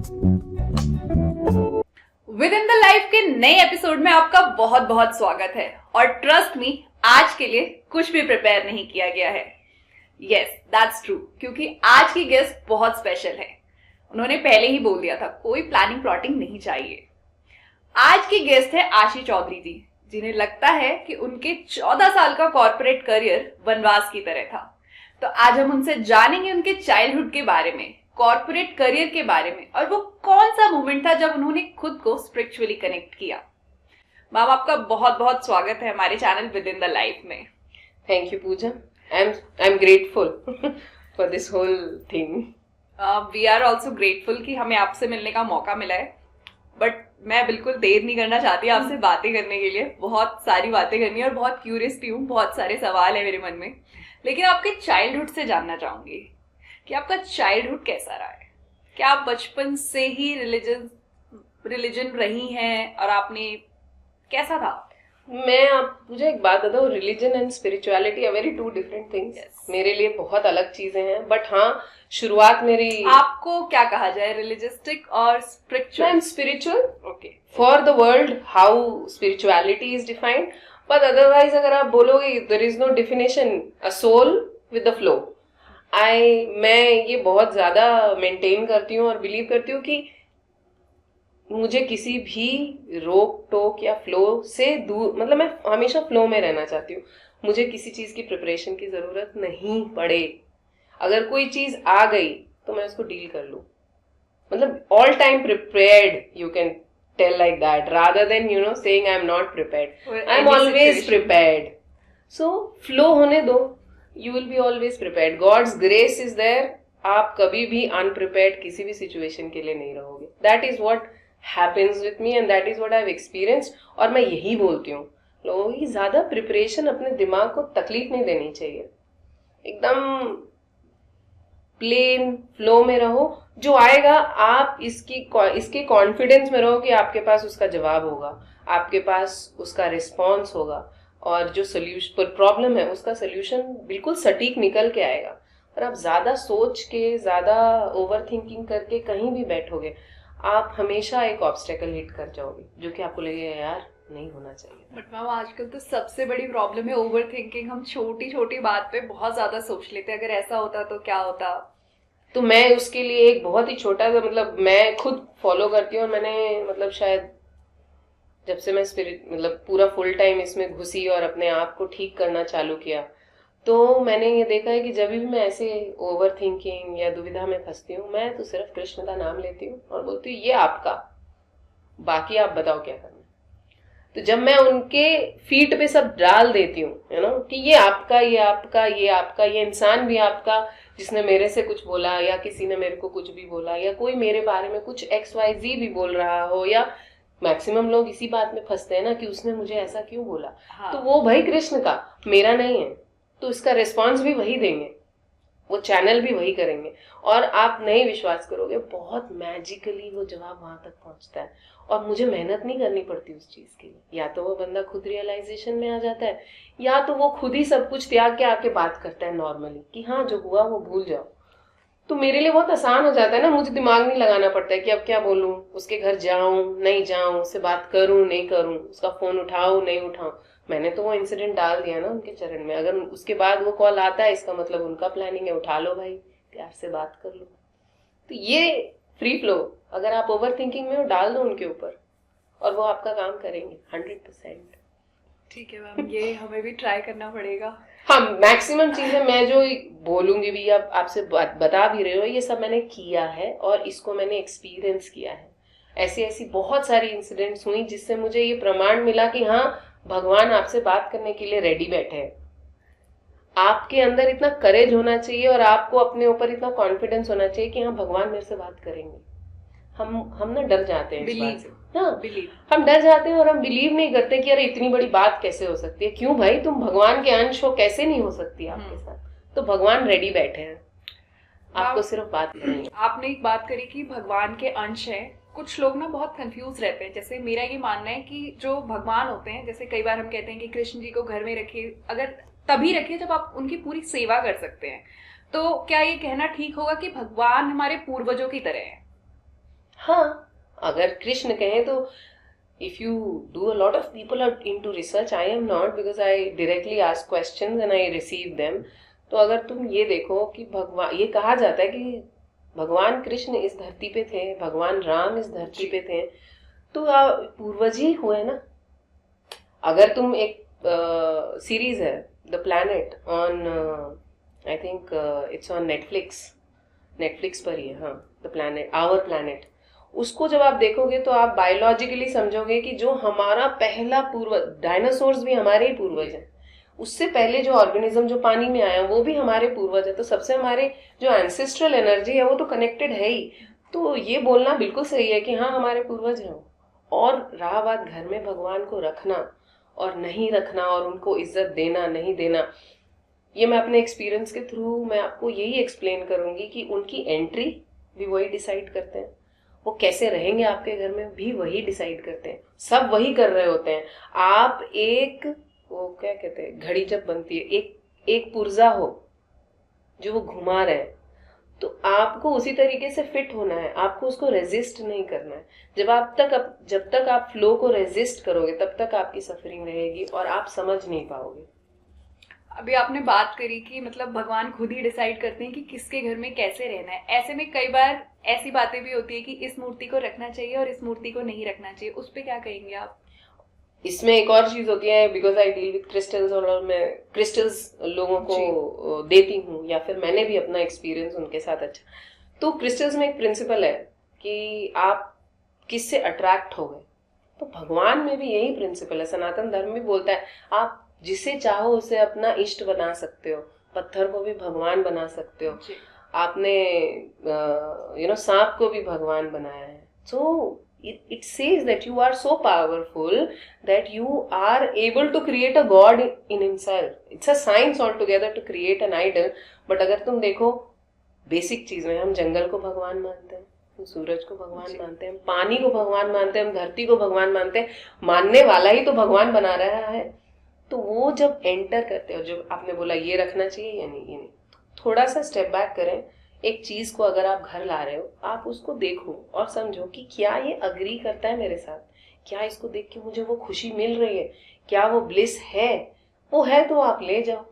With in the life के नए episode में आपका बहुत बहुत स्वागत है। और ट्रस्ट मी, आज के लिए कुछ भी प्रिपेयर नहीं किया गया है। यस, दैट्स ट्रू, क्योंकि आज की गेस्ट बहुत स्पेशल है। उन्होंने पहले ही बोल दिया था, कोई प्लानिंग प्लॉटिंग नहीं चाहिए। आज की गेस्ट है आशी चौधरी जी, जिन्हें लगता है कि उनके 14 साल का कॉर्पोरेट करियर वनवास की तरह था। तो आज हम उनसे जानेंगे उनके चाइल्डहुड के बारे में, कॉर्पोरेट करियर के बारे में, और वो कौन सा मोमेंट था जब उन्होंने खुद को स्पिरिचुअली कनेक्ट किया। मैम, आपका बहुत बहुत स्वागत है हमारे channel with in the life में। Thank you Puja, I am grateful for this whole thing. We are also grateful कि हमें आपसे मिलने का मौका मिला है। बट मैं बिल्कुल देर नहीं करना चाहती आपसे बातें करने के लिए। बहुत सारी बातें करनी है और बहुत क्यूरियस भी हूँ, बहुत सारे सवाल है मेरे मन में। लेकिन आपके चाइल्डहुड से जानना चाहूंगी कि आपका चाइल्डहुड कैसा रहा है। क्या आप बचपन से ही रिलीजन रही हैं और आपने कैसा था? मुझे एक बात बताओ, religion and spirituality are very two different things. मेरे लिए बहुत अलग चीजें हैं। बट हाँ, शुरुआत मेरी, आपको क्या कहा जाए, रिलीजियस्टिक और spiritual? I am spiritual. Okay, for the world how spirituality is defined, but otherwise अगर आप बोलोगे there is no definition, a soul with the flow. मैं ये बहुत ज्यादा मेंटेन करती हूँ और बिलीव करती हूँ कि मुझे किसी भी रोक टोक या फ्लो से दूर, मतलब मैं हमेशा फ्लो में रहना चाहती हूँ। मुझे किसी चीज की प्रिपरेशन की जरूरत नहीं पड़े। अगर कोई चीज आ गई तो मैं उसको डील कर लूं, मतलब all time prepared, you can tell like that, rather than saying I am not prepared. I am always prepared. So flow होने दो, you will be always prepared. God's grace is there. आप कभी भी unprepared किसी भी situation के लिए नहीं रहोगे. That is what happens with me and that is what I've experienced. और मैं यही बोलती हूँ, लोगों की ज्यादा प्रिपरेशन अपने दिमाग को तकलीफ नहीं देनी चाहिए। एकदम प्लेन फ्लो में रहो, जो आएगा आप इसके कॉन्फिडेंस में रहो कि आपके पास उसका जवाब होगा, आपके पास उसका रिस्पॉन्स होगा, और जो सोल्यूशन प्रॉब्लम है उसका सोल्यूशन बिल्कुल सटीक निकल के आएगा। और आप ज्यादा सोच के, ज्यादा ओवर थिंकिंग करके कहीं भी बैठोगे, आप हमेशा एक ऑब्स्टेकल हिट कर जाओगे, जो कि आपको लगेगा यार नहीं होना चाहिए। बट मैम, आजकल तो सबसे बड़ी प्रॉब्लम है ओवर थिंकिंग। हम छोटी छोटी बात पे बहुत ज्यादा सोच लेते हैं, अगर ऐसा होता तो क्या होता। तो मैं उसके लिए एक बहुत ही छोटा सा, मतलब मैं खुद फॉलो करती हूँ, और मैंने मतलब शायद जब से मैं पूरा फुल टाइम इसमें घुसी और अपने आप को ठीक करना चालू किया, तो मैंने ये देखा है कि जब भी मैं ऐसे ओवर थिंकिंग या दुविधा में फंसती हूँ, मैं तो सिर्फ कृष्ण का नाम लेती हूँ और बोलती हूँ ये आपका, बाकी आप बताओ क्या करना। तो जब मैं उनके फीट पे सब डाल देती हूँ, कि ये आपका, ये आपका, ये आपका, ये इंसान भी आपका, जिसने मेरे से कुछ बोला, या किसी ने मेरे को कुछ भी बोला, या कोई मेरे बारे में कुछ XYZ भी बोल रहा हो, या मैक्सिमम लोग इसी बात में फंसते हैं ना कि उसने मुझे ऐसा क्यों बोला। हाँ। तो वो भाई कृष्ण का, मेरा नहीं है, तो इसका रिस्पांस भी वही देंगे, वो चैनल भी वही करेंगे। और आप नहीं विश्वास करोगे, बहुत मैजिकली वो जवाब वहां तक पहुंचता है, और मुझे मेहनत नहीं करनी पड़ती उस चीज के लिए। या तो वो बंदा खुद रियलाइजेशन में आ जाता है, या तो वो खुद ही सब कुछ त्याग के आके बात करता है नॉर्मली कि हाँ जो हुआ वो भूल जाओ। तो मेरे लिए बहुत आसान हो जाता है ना, मुझे दिमाग नहीं लगाना पड़ता है कि अब क्या बोलूं, उसके घर जाऊं नहीं जाऊं, उससे बात करूं नहीं करूं, उसका फोन उठाऊं नहीं उठाऊं। मैंने तो वो इंसिडेंट डाल दिया ना उनके चरण में। अगर उसके बाद वो कॉल आता है, इसका मतलब उनका प्लानिंग है, उठा लो भाई, प्यार से बात कर लो। तो ये फ्री फ्लो, अगर आप ओवर थिंकिंग में हो, डाल दो उनके ऊपर और वो आपका काम करेंगे 100%। ठीक है मैम, ये हमें भी ट्राई करना पड़ेगा। हाँ, मैक्सिमम चीजें मैं जो बोलूंगी भी, अब आपसे बता भी रहे हो, ये सब मैंने किया है और इसको मैंने एक्सपीरियंस किया है। ऐसी बहुत सारी इंसिडेंट्स हुई जिससे मुझे ये प्रमाण मिला कि हाँ, भगवान आपसे बात करने के लिए रेडी बैठे हैं। आपके अंदर इतना करेज होना चाहिए और आपको अपने ऊपर इतना कॉन्फिडेंस होना चाहिए कि हाँ, भगवान मेरे से बात करेंगे। हम ना डर जाते हैं इस बात से। हाँ, हम डर जाते हैं और हम बिलीव नहीं करते कि अरे इतनी बड़ी बात कैसे हो सकती है। क्यों भाई, तुम भगवान के अंश हो, कैसे नहीं हो सकती आपके साथ। तो भगवान रेडी बैठे हैं, आपको सिर्फ बात करनी है। आपने एक बात करी कि भगवान के अंश है। कुछ लोग ना बहुत कंफ्यूज रहते हैं। जैसे मेरा ये मानना है कि जो भगवान होते हैं, जैसे कई बार हम कहते हैं कि कृष्ण जी को घर में रखिए, अगर तभी रखिए जब आप उनकी पूरी सेवा कर सकते हैं। तो क्या ये कहना ठीक होगा कि भगवान हमारे पूर्वजों की तरह है? हाँ, अगर कृष्ण कहें तो if you do a lot of people are into research, I am not, because I directly ask questions and I receive them. तो अगर तुम ये देखो कि भगवान, ये कहा जाता है कि भगवान कृष्ण इस धरती पे थे, भगवान राम इस धरती पे थे, तो पूर्वज ही हुए ना। अगर तुम एक सीरीज है the planet on, I think it's on Netflix पर ही है, हाँ, द प्लैनेट, आवर प्लैनेट, उसको जब आप देखोगे तो आप बायोलॉजिकली समझोगे कि जो हमारा पहला पूर्वज, डायनासोर्स भी हमारे ही पूर्वज हैं, उससे पहले जो ऑर्गेनिज्म जो पानी में आया वो भी हमारे पूर्वज है। तो सबसे हमारे जो एंसेस्ट्रल एनर्जी है वो तो कनेक्टेड है ही। तो ये बोलना बिल्कुल सही है कि हाँ, हमारे पूर्वज हैं। और रहा बात घर में भगवान को रखना और नहीं रखना और उनको इज्जत देना नहीं देना, ये मैं अपने एक्सपीरियंस के थ्रू मैं आपको यही एक्सप्लेन करूंगी कि उनकी एंट्री भी वही डिसाइड करते हैं, वो कैसे रहेंगे आपके घर में भी वही डिसाइड करते हैं, सब वही कर रहे होते हैं। आप एक, वो क्या कहते हैं, घड़ी जब बनती है, एक पुर्जा हो जो वो घुमा रहे हैं, तो आपको उसी तरीके से फिट होना है, आपको उसको रेजिस्ट नहीं करना है। जब तक आप फ्लो को रेजिस्ट करोगे तब तक आपकी सफरिंग रहेगी और आप समझ नहीं पाओगे। अभी आपने बात करी कि मतलब भगवान खुद ही डिसाइड करते हैं कि किसके घर में कैसे रहना है। ऐसे में कई बार ऐसी बातें भी होती है कि इस मूर्ति को रखना चाहिए और इस मूर्ति को नहीं रखना चाहिए, उस पे क्या कहेंगे आप? इसमें एक और चीज होती है, because I deal with crystals और मैं क्रिस्टल्स लोगों को देती हूँ या फिर मैंने भी अपना एक्सपीरियंस उनके साथ अच्छा। तो क्रिस्टल्स में एक प्रिंसिपल है कि आप किससे अट्रैक्ट हो गए, तो भगवान में भी यही प्रिंसिपल है। सनातन धर्म भी बोलता है आप जिसे चाहो उसे अपना इष्ट बना सकते हो, पत्थर को भी भगवान बना सकते हो। आपने सांप को भी भगवान बनाया है। सो it says that you are so powerful that you are able to create a god in himself. It's a science altogether to create an idol. But अगर तुम देखो बेसिक चीज में, हम जंगल को भगवान मानते हैं, हम सूरज को भगवान मानते हैं, हम पानी को भगवान मानते हैं, हम धरती को भगवान मानते हैं। मानने वाला ही तो भगवान बना रहा है। तो वो जब एंटर करते हो, जब आपने बोला ये रखना चाहिए या नहीं, ये नहीं, थोड़ा सा स्टेप बैक करें। एक चीज को अगर आप घर ला रहे हो, आप उसको देखो और समझो कि क्या ये अग्री करता है मेरे साथ, क्या इसको देख के मुझे वो खुशी मिल रही है, क्या वो ब्लिस है। वो है तो आप ले जाओ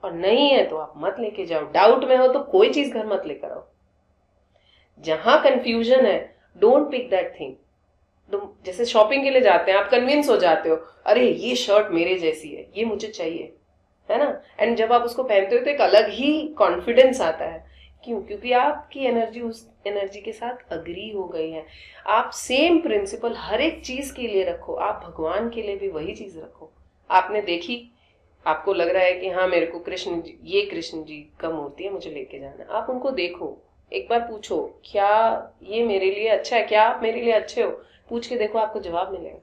और नहीं है तो आप मत लेके जाओ। डाउट में हो तो कोई चीज घर मत लेकर आओ। जहां कंफ्यूजन है, डोंट पिक दैट थिंग। जैसे शॉपिंग के लिए जाते हैं, आप कन्विंस हो जाते हो, अरे ये शर्ट मेरे जैसी है, ये मुझे चाहिए, है ना। एंड जब आप उसको पहनते हो तो एक अलग ही कॉन्फिडेंस आता है। क्यों? क्योंकि आपकी एनर्जी उस एनर्जी के साथ अग्री हो गई है। आप सेम प्रिंसिपल हर एक चीज के लिए रखो, आप भगवान के लिए भी वही चीज रखो। आपने देखी, आपको लग रहा है कि हाँ मेरे को कृष्ण जी, ये कृष्ण जी का मूर्ति है, मुझे लेके जाना, आप उनको देखो, एक बार पूछो क्या ये मेरे लिए अच्छा है, क्या आप मेरे लिए अच्छे हो, पूछ के देखो, आपको जवाब मिलेगा।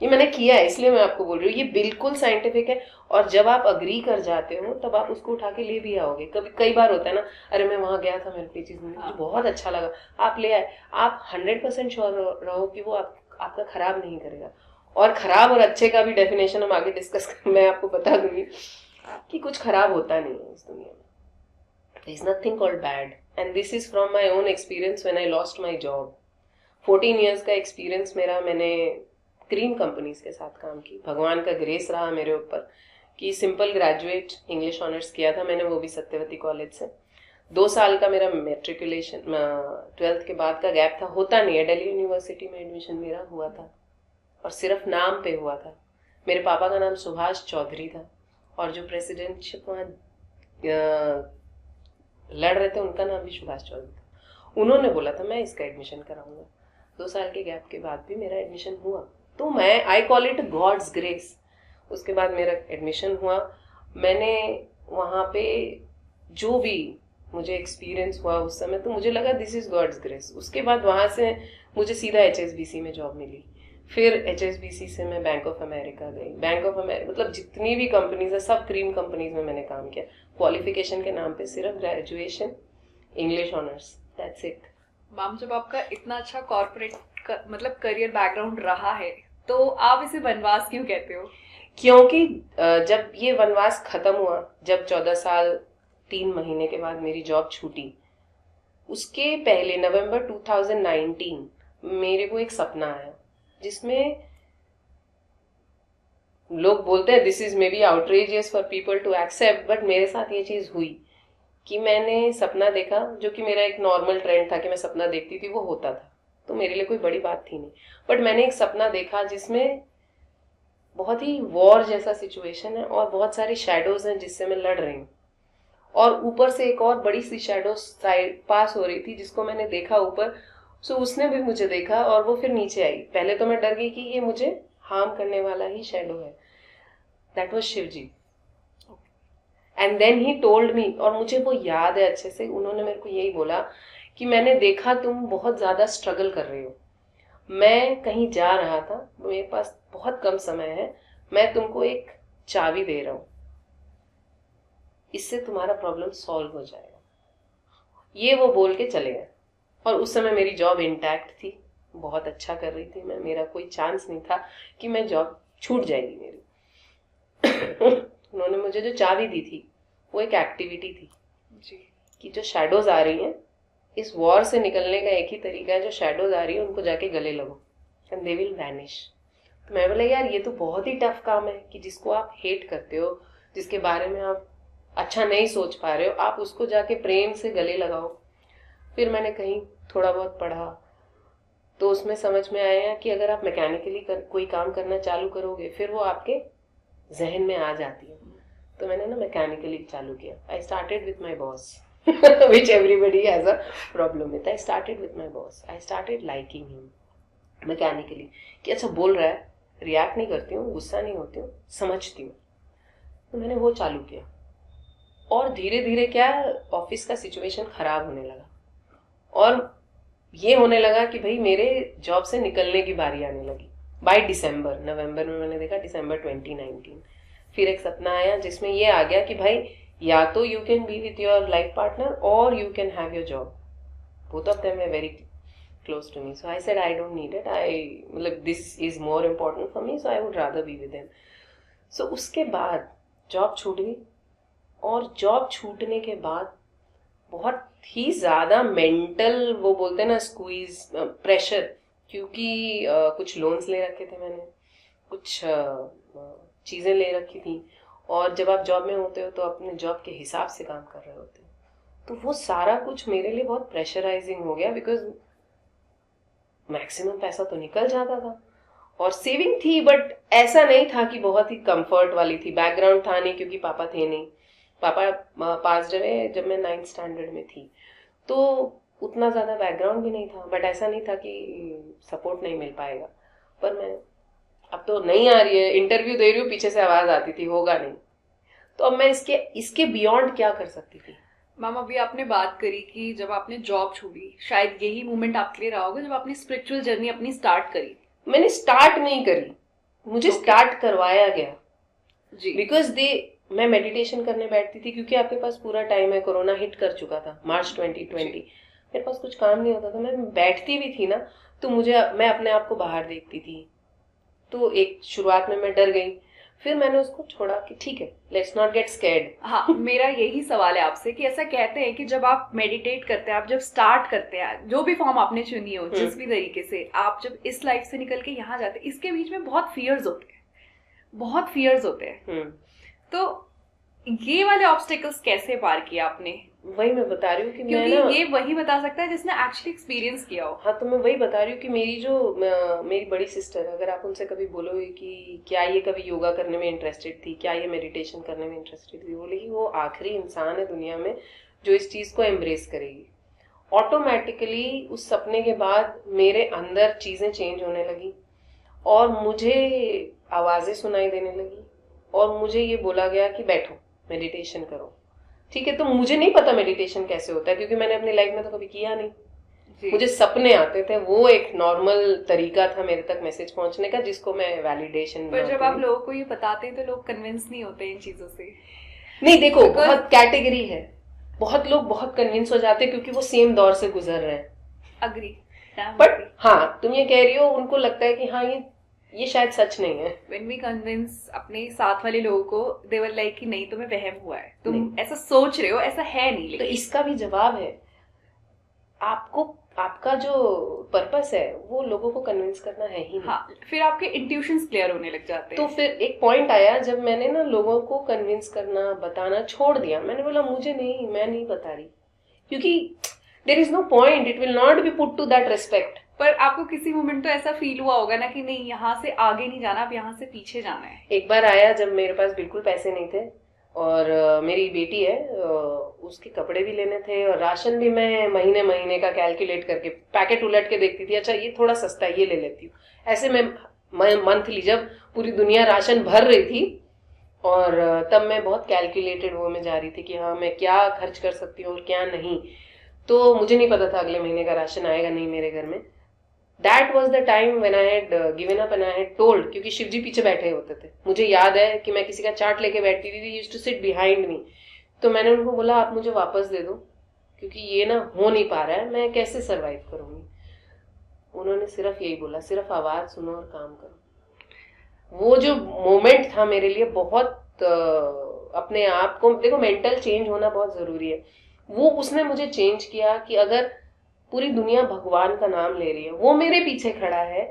ये मैंने किया है इसलिए मैं आपको बोल रही हूँ, ये बिल्कुल साइंटिफिक है। और जब आप अग्री कर जाते हो तब आप उसको उठा के ले भी आओगे। कई बार होता है ना, अरे मैं वहां गया था, मेरे को ये चीज मुझे बहुत अच्छा लगा, आप ले आए, आप 100% श्योर रहो कि वो आपका खराब नहीं करेगा। और खराब और अच्छे का भी डेफिनेशन हम आगे डिस्कस कर, मैं आपको बता दूंगी कि कुछ खराब होता नहीं है इस दुनिया में। There is nothing called bad, and this is from my own experience when I lost my job. 14 years का एक्सपीरियंस मेरा, मैंने क्रीम कंपनीज के साथ काम की। भगवान का ग्रेस रहा मेरे ऊपर कि सिंपल ग्रेजुएट इंग्लिश ऑनर्स किया था मैंने, वो भी सत्यवती कॉलेज से। 2 साल का मेरा मेट्रिकुलेशन 12th के बाद का गैप था, होता नहीं है। दिल्ली यूनिवर्सिटी में एडमिशन मेरा हुआ था और सिर्फ नाम पे हुआ था। मेरे पापा का नाम सुभाष चौधरी था और जो प्रेसिडेंटशिप वहाँ लड़ रहे थे उनका नाम भी सुभाष चौधरी था। उन्होंने बोला था मैं इसका एडमिशन कराऊंगा। 2 साल के गैप के बाद भी मेरा एडमिशन हुआ। तो मैं, I call it God's grace. उसके बाद मेरा एडमिशन हुआ, मैंने वहाँ पे जो भी मुझे एक्सपीरियंस हुआ उस समय, तो मुझे लगा दिस इज गॉड्स ग्रेस। उसके बाद वहाँ से मुझे सीधा HSBC में जॉब मिली। फिर HSBC से मैं बैंक ऑफ अमेरिका गई। बैंक ऑफ अमेरिका मतलब जितनी भी कंपनीज है, सब क्रीम कंपनीज में मैंने काम किया। क्वालिफिकेशन के नाम पे सिर्फ graduation, English honours, that's it. Ma'am, जब आपका इतना अच्छा कॉर्पोरेट मतलब करियर बैकग्राउंड रहा है, तो आप इसे वनवास क्यों कहते हो? क्योंकि जब ये वनवास खत्म हुआ, जब 14 साल 3 महीने के बाद मेरी जॉब छूटी, उसके पहले नवंबर 2019 मेरे को एक सपना आया जिसमें लोग बोलते हैं this is maybe outrageous for people to accept, but मेरे साथ ये चीज हुई कि मैंने सपना देखा, जो कि मेरा एक नॉर्मल ट्रेंड था कि मैं सपना देखती थी, वो होता था, तो मेरे लिए कोई बड़ी बात थी नहीं। बट मैंने एक सपना देखा जिसमें बहुत ही वॉर जैसा सिचुएशन है और बहुत सारी शैडोज हैं जिससे मैं लड़ रही हूँ, और ऊपर से एक और बड़ी सी शैडो साइड पास हो रही थी जिसको मैंने देखा ऊपर। सो उसने भी मुझे देखा और वो फिर नीचे आई। पहले तो मैं डर गई कि ये मुझे हार्म करने वाला ही शैडो है। That was Shivji. And then he told me, और मुझे वो याद है अच्छे से, उन्होंने मेरे को यही बोला कि मैंने देखा तुम बहुत ज्यादा स्ट्रगल कर रही हो, मैं कहीं जा रहा था, मेरे पास बहुत कम समय है, मैं तुमको एक चाबी दे रहा हूं, इससे तुम्हारा प्रॉब्लम सॉल्व हो जाएगा। ये वो बोल के चले गए। और उस समय मेरी जॉब इंटैक्ट थी, बहुत अच्छा कर रही थी मैं, मेरा कोई चांस नहीं था कि मैं जॉब छूट जाएगी मेरी। उन्होंने मुझे जो चाबी दी थी वो एक एक्टिविटी थी जी। कि जो शैडोज आ रही हैं, इस वॉर से निकलने का एक ही तरीका है, जो शैडोज आ रही है उनको जाके गले लगो एंड दे विल वैनिश। तो मैं बोला यार ये तो बहुत ही टफ काम है कि जिसको आप हेट करते हो, जिसके बारे में आप अच्छा नहीं सोच पा रहे हो, आप उसको जाके प्रेम से गले लगाओ। फिर मैंने कहीं थोड़ा बहुत पढ़ा तो उसमें समझ में आया कि अगर आप मैकेनिकली कोई काम करना चालू करोगे फिर वो आपके जहन में आ जाती है। तो मैंने ना मैकेनिकली चालू किया। I started with my boss which everybody has a problem with. I started with my boss. I started liking him mechanically. कि अच्छा बोल रहा है, रिएक्ट नहीं करती हूँ, गुस्सा नहीं होती हूँ, समझती हूँ। तो मैंने वो चालू किया और धीरे धीरे क्या ऑफिस का सिचुएशन खराब होने लगा और ये होने लगा कि भाई मेरे जॉब से निकलने की बारी आने लगी। बाय दिसंबर, नवंबर में मैंने देखा, दिसंबर 2019 फिर एक सपना आया जिसमें ये आ गया कि भाई या तो you can be with your life partner और you can have your job, both of them are very close to me. So I said I don't need it, I मतलब this is more important for me, so I would rather be with them. So उसके बाद job छूट गई और job छूटने के बाद बहुत ही ज्यादा मेंटल, वो बोलते हैं ना स्क्वीज, प्रेशर, क्योंकि कुछ लोन्स ले रखे थे मैंने, कुछ चीजें ले रखी थी, और जब आप जॉब में होते हो तो अपने जॉब के हिसाब से काम कर रहे होते हो, तो वो सारा कुछ मेरे लिए बहुत प्रेशराइजिंग हो गया। बिकॉज मैक्सिमम पैसा तो निकल जाता था और सेविंग थी, बट ऐसा नहीं था कि बहुत ही कंफर्ट वाली थी। बैकग्राउंड था नहीं क्योंकि पापा थे नहीं, पापा पास रहे जब मैं 9th स्टैंडर्ड में थी, तो उतना ज़्यादा बैकग्राउंड भी नहीं था। बट ऐसा नहीं था कि सपोर्ट नहीं मिल पाएगा। पर मैं अब तो नहीं आ रही है, इंटरव्यू दे रही हूँ, पीछे से आवाज़ आती थी होगा नहीं, तो अब मैं इसके बियॉन्ड क्या कर सकती थी। मैम अभी आपने बात करी कि जब आपने जॉब छोड़ी, शायद यही मोमेंट आपके लिए रहा होगा जब आपने स्पिरिचुअल जर्नी अपनी स्टार्ट करी। मैंने स्टार्ट नहीं करी, मुझे स्टार्ट करवाया गया जी। बिकॉज मैं मेडिटेशन करने बैठती थी क्योंकि आपके पास पूरा टाइम है, कोरोना हिट कर चुका था मार्च 2020, मेरे पास कुछ काम नहीं होता था, मैं बैठती भी थी ना तो मैं अपने आप को बाहर देखती थी। तो एक शुरुआत में मैं डर गई, फिर मैंने उसको छोड़ा कि ठीक है, लेट्स नॉट गेट स्कैर्ड। हाँ, मेरा यही सवाल है आपसे कि ऐसा कहते हैं कि जब आप मेडिटेट करते हैं, आप जब स्टार्ट करते हैं, जो भी फॉर्म आपने चुनी हो, जिस भी तरीके से, आप जब इस लाइफ से निकल के यहाँ जाते हैं, इसके बीच में बहुत फियर्स होते हैं, बहुत फियर्स होते हैं। तो ये वाले ऑब्स्टेकल्स कैसे पार किया आपने? वही मैं बता रही हूँ कि क्योंकि मैं ना, ये वही बता सकता है जिसने एक्चुअली एक्सपीरियंस किया हो। हाँ, तो मैं वही बता रही हूँ कि मेरी बड़ी सिस्टर, अगर आप उनसे कभी बोलोगे कि क्या ये कभी योगा करने में इंटरेस्टेड थी, क्या ये मेडिटेशन करने में इंटरेस्टेड थी, बोलेगी वो आखिरी इंसान है दुनिया में जो इस चीज़ को एम्ब्रेस करेगी। ऑटोमेटिकली उस सपने के बाद मेरे अंदर चीज़ें चेंज होने लगी और मुझे आवाज़ें सुनाई देने लगी और मुझे ये बोला गया कि बैठो मेडिटेशन करो। ठीक है, तो मुझे नहीं पता मेडिटेशन कैसे होता है क्योंकि मैंने अपनी लाइफ में तो कभी किया नहीं। मुझे सपने आते थे, वो एक नॉर्मल तरीका था मेरे तक मैसेज पहुंचने का, जिसको मैं वैलिडेशन। पर जब आप लोगों को ये बताते हैं तो लोग कन्विंस नहीं होते इन चीजों से। नहीं, देखो बहुत कैटेगरी है, बहुत लोग बहुत कन्विंस हो जाते हैं क्योंकि वो सेम दौर से गुजर रहे हैं। अग्री। बट हाँ, तुम ये कह रही हो, उनको लगता है कि हाँ ये शायद सच नहीं है। When we convince अपने साथ वाले लोगों को, they were like कि नहीं, तुम्हें वहम हुआ है, तुम ऐसा सोच रहे हो, ऐसा है नहीं। तो इसका भी जवाब है, आपको आपका जो पर्पस है वो लोगों को कन्विंस करना है ही नहीं। हाँ, फिर आपके इंट्यूशंस क्लियर होने लग जाते तो हैं। फिर एक पॉइंट आया जब मैंने ना लोगों को कन्विंस करना बताना छोड़ दिया। मैंने बोला मुझे नहीं, मैं नहीं बता रही, क्योंकि there is no point, it will not be put to that respect. पर आपको किसी मोमेंट तो ऐसा फील हुआ होगा ना कि नहीं, यहाँ से आगे नहीं जाना, अब यहाँ से पीछे जाना है। एक बार आया जब मेरे पास बिल्कुल पैसे नहीं थे और मेरी बेटी है, उसके कपड़े भी लेने थे और राशन भी मैं महीने महीने का कैलकुलेट करके पैकेट उलट के देखती थी, अच्छा ये थोड़ा सस्ता है ये ले लेती हूँ। ऐसे मैं मंथली जब पूरी दुनिया राशन भर रही थी और तब मैं बहुत कैलकुलेटेड वो में जा रही थी कि हाँ मैं क्या खर्च कर सकती हूँ और क्या नहीं। तो मुझे नहीं पता था अगले महीने का राशन आएगा नहीं मेरे घर में। That was the time when I had given up and I had told, क्योंकि शिव जी पीछे बैठे होते थे। मुझे याद है कि मैं किसी का चार्ट लेके बैठती थी, used to sit behind me. तो मैंने उनको बोला आप मुझे वापस दे दो, क्योंकि ये ना हो नहीं पा रहा है, मैं कैसे सरवाइव करूंगी। उन्होंने सिर्फ यही बोला, सिर्फ आवाज सुनो और काम करो। वो जो मोमेंट था मेरे लिए बहुत अपने आप को, देखो मेंटल चेंज होना बहुत जरूरी है, वो उसने मुझे चेंज किया कि अगर पूरी दुनिया भगवान का नाम ले रही है, वो मेरे पीछे खड़ा है,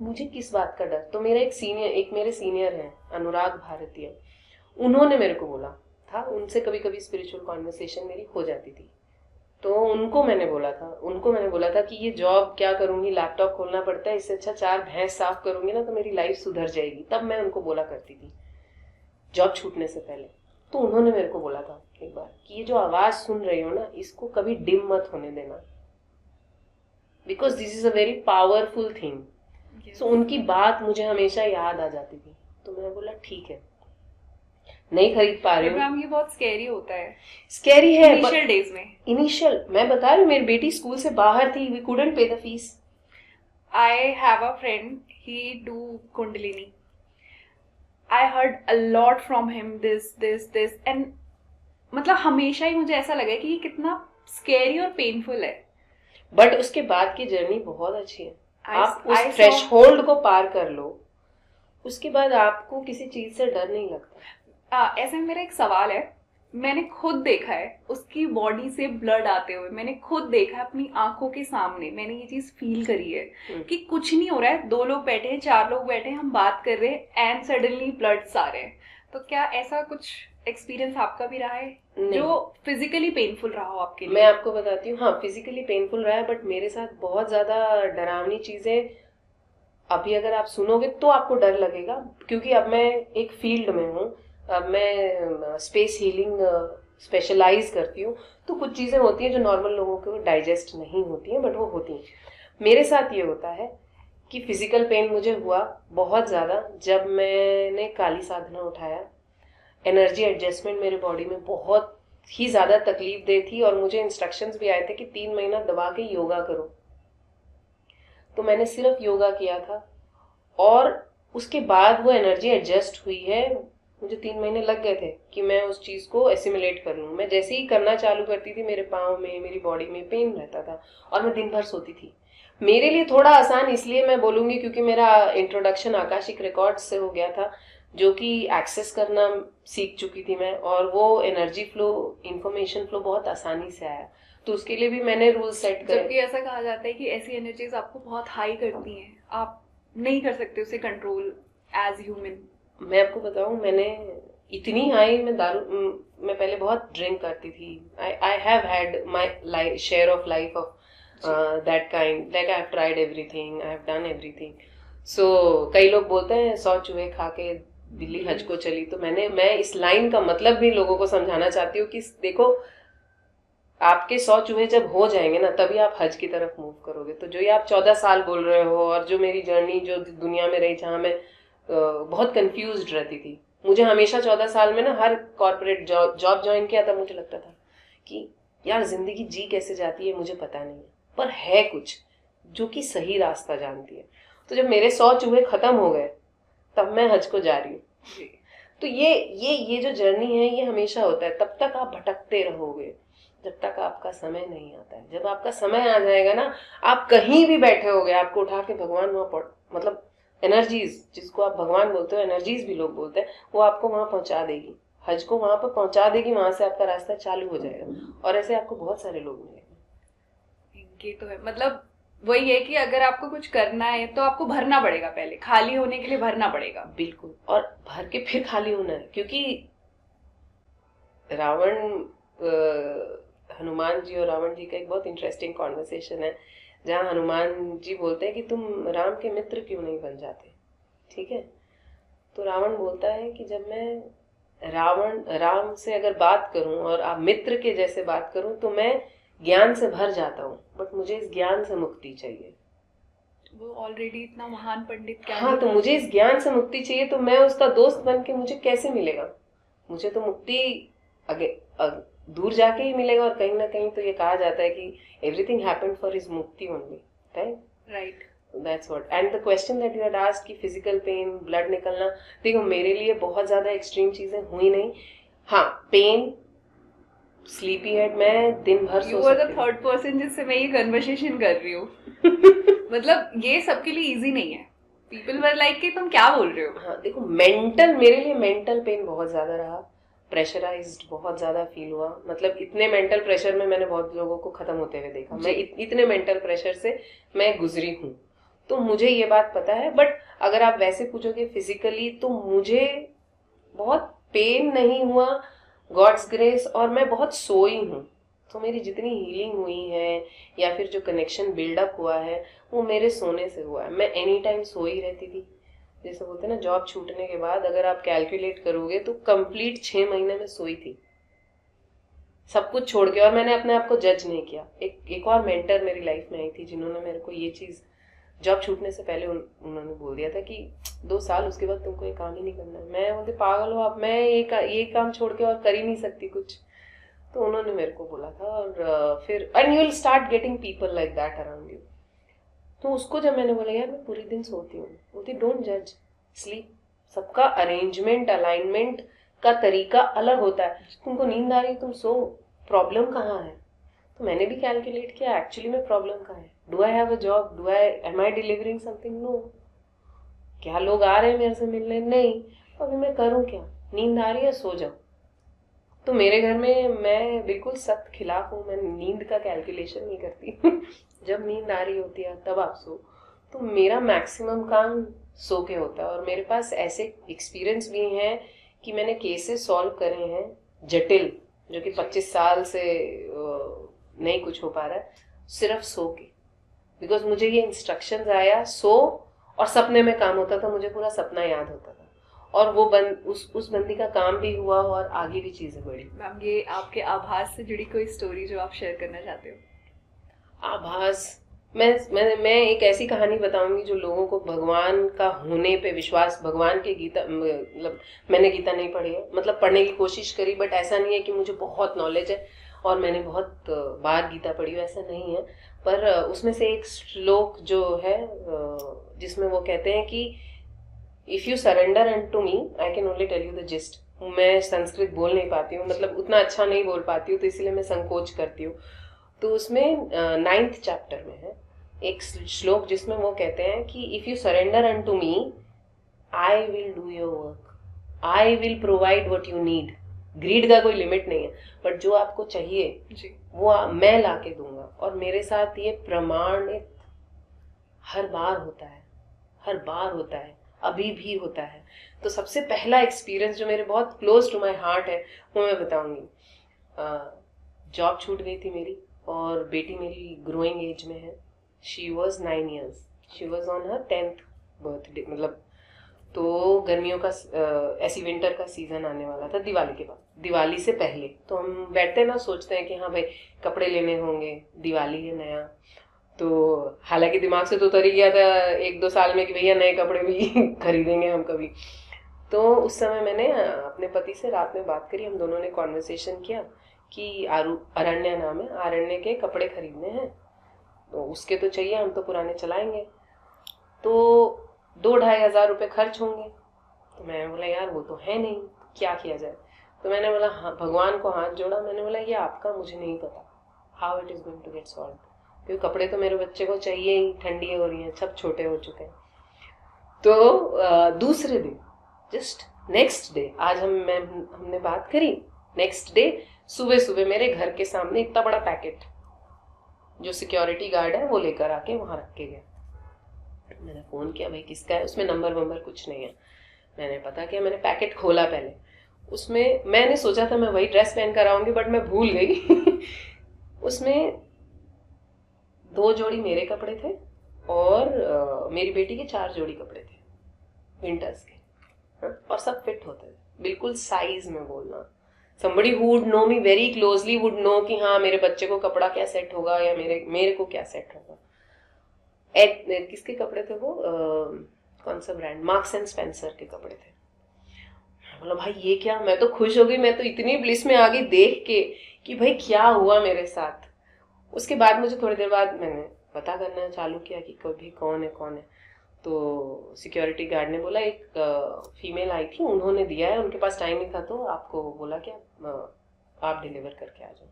मुझे किस बात का डर। तो मेरा एक मेरे सीनियर है अनुराग भारतीय, उन्होंने मेरे को बोला था, उनसे कभी कभी स्पिरिचुअल कॉन्वर्सेशन मेरी हो जाती थी, तो उनको मैंने बोला था कि ये जॉब क्या करूंगी, लैपटॉप खोलना पड़ता है, इससे अच्छा 4 भैंस साफ करूंगी ना तो मेरी लाइफ सुधर जाएगी। तब मैं उनको बोला करती थी जॉब छूटने से पहले। तो उन्होंने मेरे को बोला था एक बार कि ये जो आवाज सुन रही हो ना, इसको कभी डिम मत होने देना, because this is a very powerful thing. So उनकी बात मुझे हमेशा याद आ जाती थी। तो मैंने बोला ठीक है, नहीं खरीद पा रही हूँ। मैम ये बहुत स्कैरी होता है स्कैरी है इनिशियल डेज में। इनिशियल, मैं बता रही हूँ, मेरी बेटी स्कूल से बाहर थी, वी कुडंट पे the fees. I have a friend, he do Kundalini. I heard a lot from him, this and मतलब हमेशा ही मुझे ऐसा लगा कि ये कितना स्कैरी और पेनफुल है। बट उसके बाद की जर्नी बहुत अच्छी है। आप I उस saw- थ्रेशहोल्ड को पार कर लो, उसके बाद आपको किसी चीज से डर नहीं लगता। ऐसे में मेरा एक सवाल है, मैंने खुद देखा है उसकी बॉडी से ब्लड आते हुए, मैंने खुद देखा है अपनी आंखों के सामने, मैंने ये चीज फील करी है कि कुछ नहीं हो रहा है, 2 लोग बैठे हैं, 4 लोग बैठे हैं, हम बात कर रहे हैं एंड सडनली ब्लड्स आ रहे हैं। तो क्या ऐसा कुछ एक्सपीरियंस आपका भी रहा है जो फिजिकली पेनफुल रहा हो आपके लिए? मैं आपको बताती हूँ, हाँ फिजिकली पेनफुल रहा है, बट मेरे साथ बहुत ज्यादा डरावनी चीजें अभी अगर आप सुनोगे तो आपको डर लगेगा, क्योंकि अब मैं एक फील्ड में हूँ, अब मैं स्पेस हीलिंग स्पेशलाइज करती हूँ। तो कुछ चीजें होती हैं जो नॉर्मल लोगों को डाइजेस्ट नहीं होती हैं, बट वो होती हैं। मेरे साथ ये होता है कि फिजिकल पेन मुझे हुआ बहुत ज्यादा जब मैंने काली साधना उठाया। एनर्जी एडजस्टमेंट मेरे बॉडी में बहुत ही ज्यादा तकलीफ दे थी और मुझे इंस्ट्रक्शंस भी आए थे कि 3 महीना दबा के योगा करो। तो मैंने सिर्फ योगा किया था और उसके बाद वो एनर्जी एडजस्ट हुई है। मुझे 3 महीने लग गए थे कि मैं उस चीज को एसिमुलेट कर लूँ। मैं जैसे ही करना चालू करती थी, मेरे पाँव में, मेरी बॉडी में पेन रहता था और मैं दिन भर सोती थी। मेरे लिए थोड़ा आसान इसलिए मैं बोलूंगी क्योंकि मेरा इंट्रोडक्शन आकाशिक रिकॉर्ड से हो गया था, जो कि एक्सेस करना सीख चुकी थी मैं, और वो एनर्जी फ्लो, इंफॉर्मेशन फ्लो बहुत आसानी से आया। तो उसके लिए भी मैंने रूल सेट करे। जबकि ऐसा कहा जाता है कि ऐसी एनर्जीज आपको बहुत हाई करती हैं, आप नहीं कर सकते उसे कंट्रोल एज ह्यूमन। मैं आपको बताऊं, मैंने इतनी हाई, मैं पहले बहुत ड्रिंक करती थी। I have had my share of life of that kind, like I have tried everything, I have done everything. So कई लोग बोलते हैं 100 चूहे खा के दिल्ली हज को चली। तो मैं इस लाइन का मतलब भी लोगों को समझाना चाहती हूँ कि देखो, आपके 100 चूहे जब हो जाएंगे ना, तभी आप हज की तरफ मूव करोगे। तो जो ये आप 14 साल बोल रहे हो, और जो मेरी जर्नी जो दुनिया में रही, जहाँ मैं बहुत कंफ्यूज्ड रहती थी, मुझे हमेशा 14 साल में ना हर कॉर्पोरेट जॉब ज्वाइन किया, तब मुझे लगता था कि यार जिंदगी जी कैसे जाती है मुझे पता नहीं, पर है कुछ जो कि सही रास्ता जानती है। तो जब मेरे 100 चूहे खत्म हो गए, तब मैं हज को जा रही हूँ। तो ये जो जर्नी है, ये हमेशा होता है। तब तक आप भटकते रहोगे जब तक आपका समय नहीं आता है। जब आपका समय आ जाएगा ना, आप कहीं भी बैठे होगे, आपको उठा के भगवान वहां मतलब एनर्जीज, जिसको आप भगवान बोलते हो, एनर्जीज भी लोग बोलते हैं, वो आपको वहां पहुंचा देगी, हज को वहां पर पहुंचा देगी, वहां से आपका रास्ता चालू हो जाएगा। और ऐसे आपको बहुत सारे लोग मिलेंगे। ये तो है, मतलब वही है कि अगर आपको कुछ करना है तो आपको भरना पड़ेगा, पहले खाली होने के लिए भरना पड़ेगा। बिल्कुल, और भर के फिर खाली होना है, क्योंकि रावण हनुमान जी और रावण जी का एक बहुत इंटरेस्टिंग कॉन्वर्सेशन है, जहाँ हनुमान जी बोलते हैं कि तुम राम के मित्र क्यों नहीं बन जाते, ठीक है। तो रावण बोलता है कि जब मैं राम से अगर बात करूं और आप मित्र के जैसे बात करूं तो मैं ज्ञान से भर जाता हूँ, बट मुझे इस ज्ञान से मुक्ति चाहिए। वो ऑलरेडी इतना महान पंडित क्या हाँ, तो मुझे इस ज्ञान से मुक्ति चाहिए, तो मैं उसका दोस्त बन के मुझे कैसे मिलेगा? मुझे तो मुक्ति दूर जाके ही मिलेगा, और कहीं ना कहीं तो ये कहा जाता है कि एवरीथिंग हैपेंड फॉर हिज मुक्ति only, right. That's what. And the question that you had asked कि फिजिकल पेन, ब्लड निकलना, देखो मेरे लिए बहुत ज्यादा एक्सट्रीम चीजें हुई नहीं। हाँ, पेन, स्लीपी हेड, मैं दिन भर यू सो आर द सकती हूँ। थर्ड पर्सन जिससे मैं ये कन्वर्सेशन कर रही हूँ। मतलब ये सबके लिए इजी नहीं है। पीपल वर लाइक कि तुम क्या बोल रहे हो। हाँ देखो, मेरे लिए मेंटल पेन बहुत ज्यादा रहा, प्रेशराइज्ड बहुत ज्यादा फील हुआ। मतलब इतने मेंटल प्रेशर में मैंने बहुत लोगों को खत्म होते हुए देखा, मैं इतने मेंटल प्रेशर से मैं गुजरी हूँ, तो मुझे ये बात पता है। बट अगर आप वैसे पूछोगे फिजिकली, तो मुझे बहुत पेन नहीं हुआ, गॉड्स ग्रेस, और मैं बहुत सोई हूँ। तो मेरी जितनी हीलिंग हुई है या फिर जो कनेक्शन बिल्डअप हुआ है, वो मेरे सोने से हुआ है। मैं एनी टाइम सोई रहती थी। जैसे बोलते हैं ना, जॉब छूटने के बाद अगर आप कैलकुलेट करोगे तो कंप्लीट 6 महीने में सोई थी, सब कुछ छोड़ के। और मैंने अपने आप को जज नहीं किया। एक और मेंटर मेरी लाइफ में आई थी, जिन्होंने मेरे को ये चीज जॉब छूटने से पहले उन्होंने बोल दिया था कि 2 साल उसके बाद तुमको ये काम ही नहीं करना है। मैं बोलते पागल हो आप, मैं ये काम छोड़ के और कर ही नहीं सकती कुछ। तो उन्होंने मेरे को बोला था, और फिर and you will start getting people like that around you. तो उसको जब मैंने बोला यार मैं पूरे दिन सोती हूँ, बोलती डोंट जज, स्लीप। सबका अरेंजमेंट, अलाइनमेंट का तरीका अलग होता है। तुमको नींद आ रही है, तुम सो, प्रॉब्लम कहाँ है? तो मैंने भी कैलकुलेट किया एक्चुअली में प्रॉब्लम कहाँ है। Do I have a job? Am I delivering something? No. क्या लोग आ रहे हैं मेरे से मिलने? नहीं। तो अभी मैं करूँ क्या? नींद आ रही है, सो जाओ। तो मेरे घर में मैं बिल्कुल सख्त खिलाफ हूँ, मैं नींद का कैलकुलेशन नहीं करती। जब नींद आ रही होती है तब आप सो। तो मेरा मैक्सिमम काम सो के होता है। और मेरे पास ऐसे एक्सपीरियंस भी हैं कि मैंने केसेस सॉल्व करे हैं जटिल, जो कि 25 साल से नहीं कुछ हो पा रहा है, सिर्फ सो के। बिकॉज मुझे ये इंस्ट्रक्शंस आया, सो, और सपने में काम होता था, मुझे पूरा सपना याद होता था, और वो उस बंदी का काम भी हुआ और आगे भी चीजें बढ़ी। मैम, ये आपके आभास से जुड़ी कोई स्टोरी जो आप शेयर करना चाहते हो? आभास, मैं एक ऐसी कहानी बताऊंगी जो लोगों को भगवान का होने पे विश्वास, भगवान के गीता, मतलब मैंने गीता नहीं पढ़ी है, मतलब पढ़ने की कोशिश करी, बट ऐसा नहीं है कि मुझे बहुत नॉलेज है और मैंने बहुत बार गीता पढ़ी हो, ऐसा नहीं है। पर उसमें से एक श्लोक जो है जिसमें वो कहते हैं कि if you surrender and to me I can only tell you the gist. मैं संस्कृत बोल नहीं पाती हूँ, मतलब उतना अच्छा नहीं बोल पाती हूँ, तो इसलिए मैं संकोच करती हूँ। तो उसमें 9th चैप्टर में है एक श्लोक जिसमें वो कहते हैं कि if you surrender and to me I will do your work, I will provide what you need. Greed का कोई लिमिट नहीं है, बट जो आपको चाहिए जी। वो मैं ला के दूंगा। और मेरे साथ ये प्रमाणित हर बार होता है, हर बार होता है, अभी भी होता है। तो सबसे पहला एक्सपीरियंस जो मेरे बहुत क्लोज टू माई हार्ट है वो मैं बताऊंगी। जॉब छूट गई थी मेरी, और बेटी मेरी ग्रोइंग एज में है। She was 9 years, she was on her 10th birthday, मतलब तो गर्मियों का ऐसी विंटर का सीजन आने वाला था दिवाली के बाद, दिवाली से पहले। तो हम बैठते ना, सोचते हैं कि हाँ भाई कपड़े लेने होंगे, दिवाली है नया। तो हालांकि दिमाग से तो उतर ही गया था 1-2 साल में कि भैया नए कपड़े भी खरीदेंगे हम कभी। तो उस समय मैंने अपने पति से रात में बात करी, हम दोनों ने कॉन्वर्सेशन किया कि अरण्य नाम है, अरण्य के कपड़े खरीदने हैं, तो उसके तो चाहिए, हम तो पुराने चलाएंगे, तो 2-2.5 हज़ार रुपये खर्च होंगे। तो मैं बोला यार वो तो है नहीं, क्या किया जाए? तो मैंने बोला हाँ, भगवान को हाथ जोड़ा, मैंने बोला ये आपका मुझे नहीं पता how it is going to get solve, क्योंकि कपड़े तो मेरे बच्चे को चाहिए ही, ठंडी हो रही है, सब छोटे हो चुके हैं। तो दूसरे दिन, जस्ट नेक्स्ट डे, आज हमने बात करी, नेक्स्ट डे सुबह सुबह मेरे घर के सामने इतना बड़ा पैकेट, जो सिक्योरिटी गार्ड है वो लेकर आके वहां रख के गया। मैंने फोन किया, भाई किसका है? उसमें नंबर वंबर कुछ नहीं है। मैंने पता किया, मैंने पैकेट खोला पहले, उसमें मैंने सोचा था मैं वही ड्रेस पहन कर आऊंगी, बट मैं भूल गई उसमें 2 जोड़ी मेरे कपड़े थे और मेरी बेटी के 4 जोड़ी कपड़े थे विंटर्स के। हाँ? और सब फिट होते थे, बिल्कुल साइज में बोलना। somebody who would know me very closely would know कि हाँ मेरे बच्चे को कपड़ा क्या सेट होगा या मेरे को क्या सेट होगा। किसके कपड़े थे वो? कौन सा ब्रांड? मार्क्स एंड स्पेंसर के कपड़े थे। बोला भाई ये क्या? मैं तो खुश हो गई, मैं तो इतनी ब्लिस में आ गई देख के कि भाई क्या हुआ मेरे साथ। उसके बाद मुझे थोड़ी देर बाद मैंने पता करना चालू किया कि कभी कौन है। तो सिक्योरिटी गार्ड ने बोला एक फीमेल आई थी, उन्होंने दिया है, उनके पास टाइम नहीं था तो आपको बोला कि आप डिलीवर करके आ जाओ।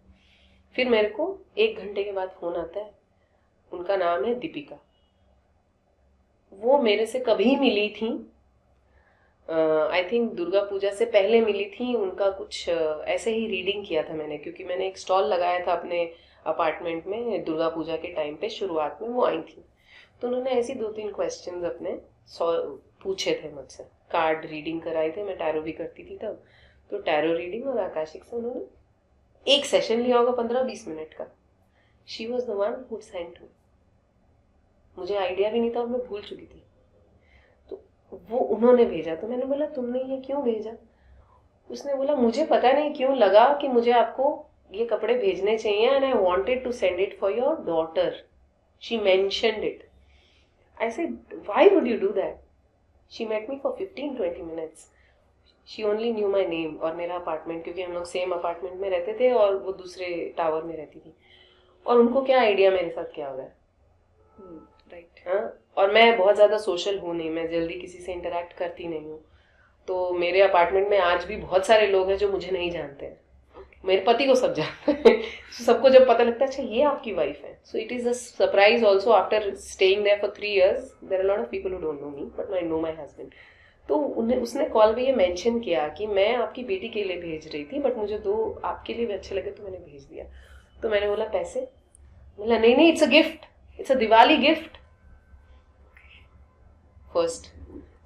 फिर मेरे को 1 घंटे के बाद फोन आता है, उनका नाम है दीपिका। वो मेरे से कभी मिली थी, आई थिंक दुर्गा पूजा से पहले मिली थी। उनका कुछ ऐसे ही रीडिंग किया था मैंने, क्योंकि मैंने एक स्टॉल लगाया था अपने अपार्टमेंट में दुर्गा पूजा के टाइम पे, शुरुआत में वो आई थी। तो उन्होंने ऐसी 2-3 क्वेश्चंस अपने पूछे थे मुझसे। कार्ड रीडिंग कराई थे, मैं टैरो भी करती थी तब, तो टैरो रीडिंग और आकाशिक से उन्होंने एक सेशन लिया होगा 15-20 मिनट का। She was the one who sent me. मुझे आइडिया भी नहीं था और मैं भूल चुकी थी, तो वो उन्होंने भेजा। तो मैंने बोला तुमने ये क्यों भेजा? उसने बोला मुझे पता नहीं क्यों लगा कि मुझे आपको ये कपड़े भेजने चाहिए, and I wanted to send it for your daughter, she mentioned it. I said, why would you do that? She met me for 15-20 minutes. She only knew my name और मेरा अपार्टमेंट, क्योंकि हम लोग सेम अपार्टमेंट में रहते थे और वो दूसरे टावर में रहती थी। और उनको क्या आइडिया मेरे साथ क्या हो रहा है। राइट। हाँ, और मैं बहुत ज़्यादा सोशल हूँ नहीं, मैं जल्दी किसी से इंटरेक्ट करती नहीं हूँ। तो मेरे अपार्टमेंट में आज भी बहुत सारे लोग हैं जो मुझे नहीं जानते हैं। मेरे पति को सब जानते हैं। सबको जब पता लगता है अच्छा ये आपकी वाइफ है, so it is a surprise also. After staying there for 3 years there are lot of people who don't know me but I know my husband. तो उसने कॉल पे ये मेंशन किया कि मैं आपकी बेटी के लिए भेज रही थी, बट मुझे 2 आपके लिए भी अच्छे लगे तो मैंने भेज दिया। तो मैंने बोला पैसे? बोला नहीं it's a gift, it's a Diwali gift. First.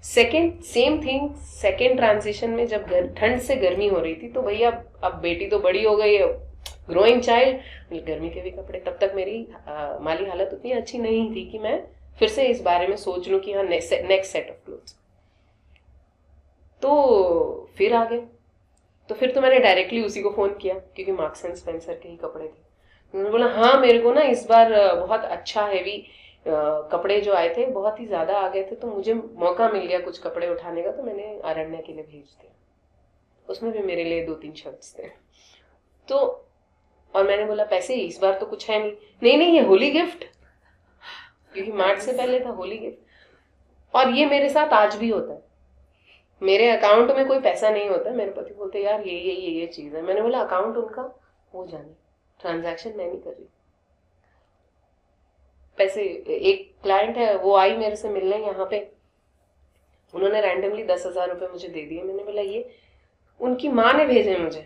Second same thing, second transition में जब ठंड से गर्मी हो रही थी, तो भैया अब बेटी तो बड़ी हो गई है, ग्रोइंग चाइल्ड, गर्मी के भी कपड़े। तब तक मेरी माली हालत उतनी अच्छी नहीं थी कि मैं फिर से इस बारे में सोच लूं कि हाँ नेक्स्ट सेट ऑफ क्लोथ्स। तो फिर आ गए, तो फिर तो मैंने डायरेक्टली उसी को फोन किया, क्योंकि मार्क्स एंड स्पेंसर के ही कपड़े थे। उन्होंने बोला हाँ मेरे को ना इस बार बहुत अच्छा हैवी कपड़े जो आए थे बहुत ही ज्यादा आ गए थे, तो मुझे मौका मिल गया कुछ कपड़े उठाने का, तो मैंने अरण्य के लिए भेज दिया। उसमें भी मेरे लिए 2-3 शर्ट्स थे। तो और मैंने बोला पैसे इस बार तो कुछ है नहीं ये होली गिफ्ट, क्योंकि मार्च से पहले था होली गिफ्ट। और ये मेरे साथ आज भी होता है। मेरे अकाउंट में कोई पैसा नहीं होता, मेरे पति बोलते यार ये चीज है। मैंने बोला अकाउंट उनका वो जाने, ट्रांजैक्शन मैं नहीं कर रही। पैसे, एक क्लाइंट है वो आई मेरे से मिलने यहाँ पे, उन्होंने रैंडमली 10,000 रुपए मुझे दे दिए। मैंने बोला ये उनकी माँ ने भेजे मुझे।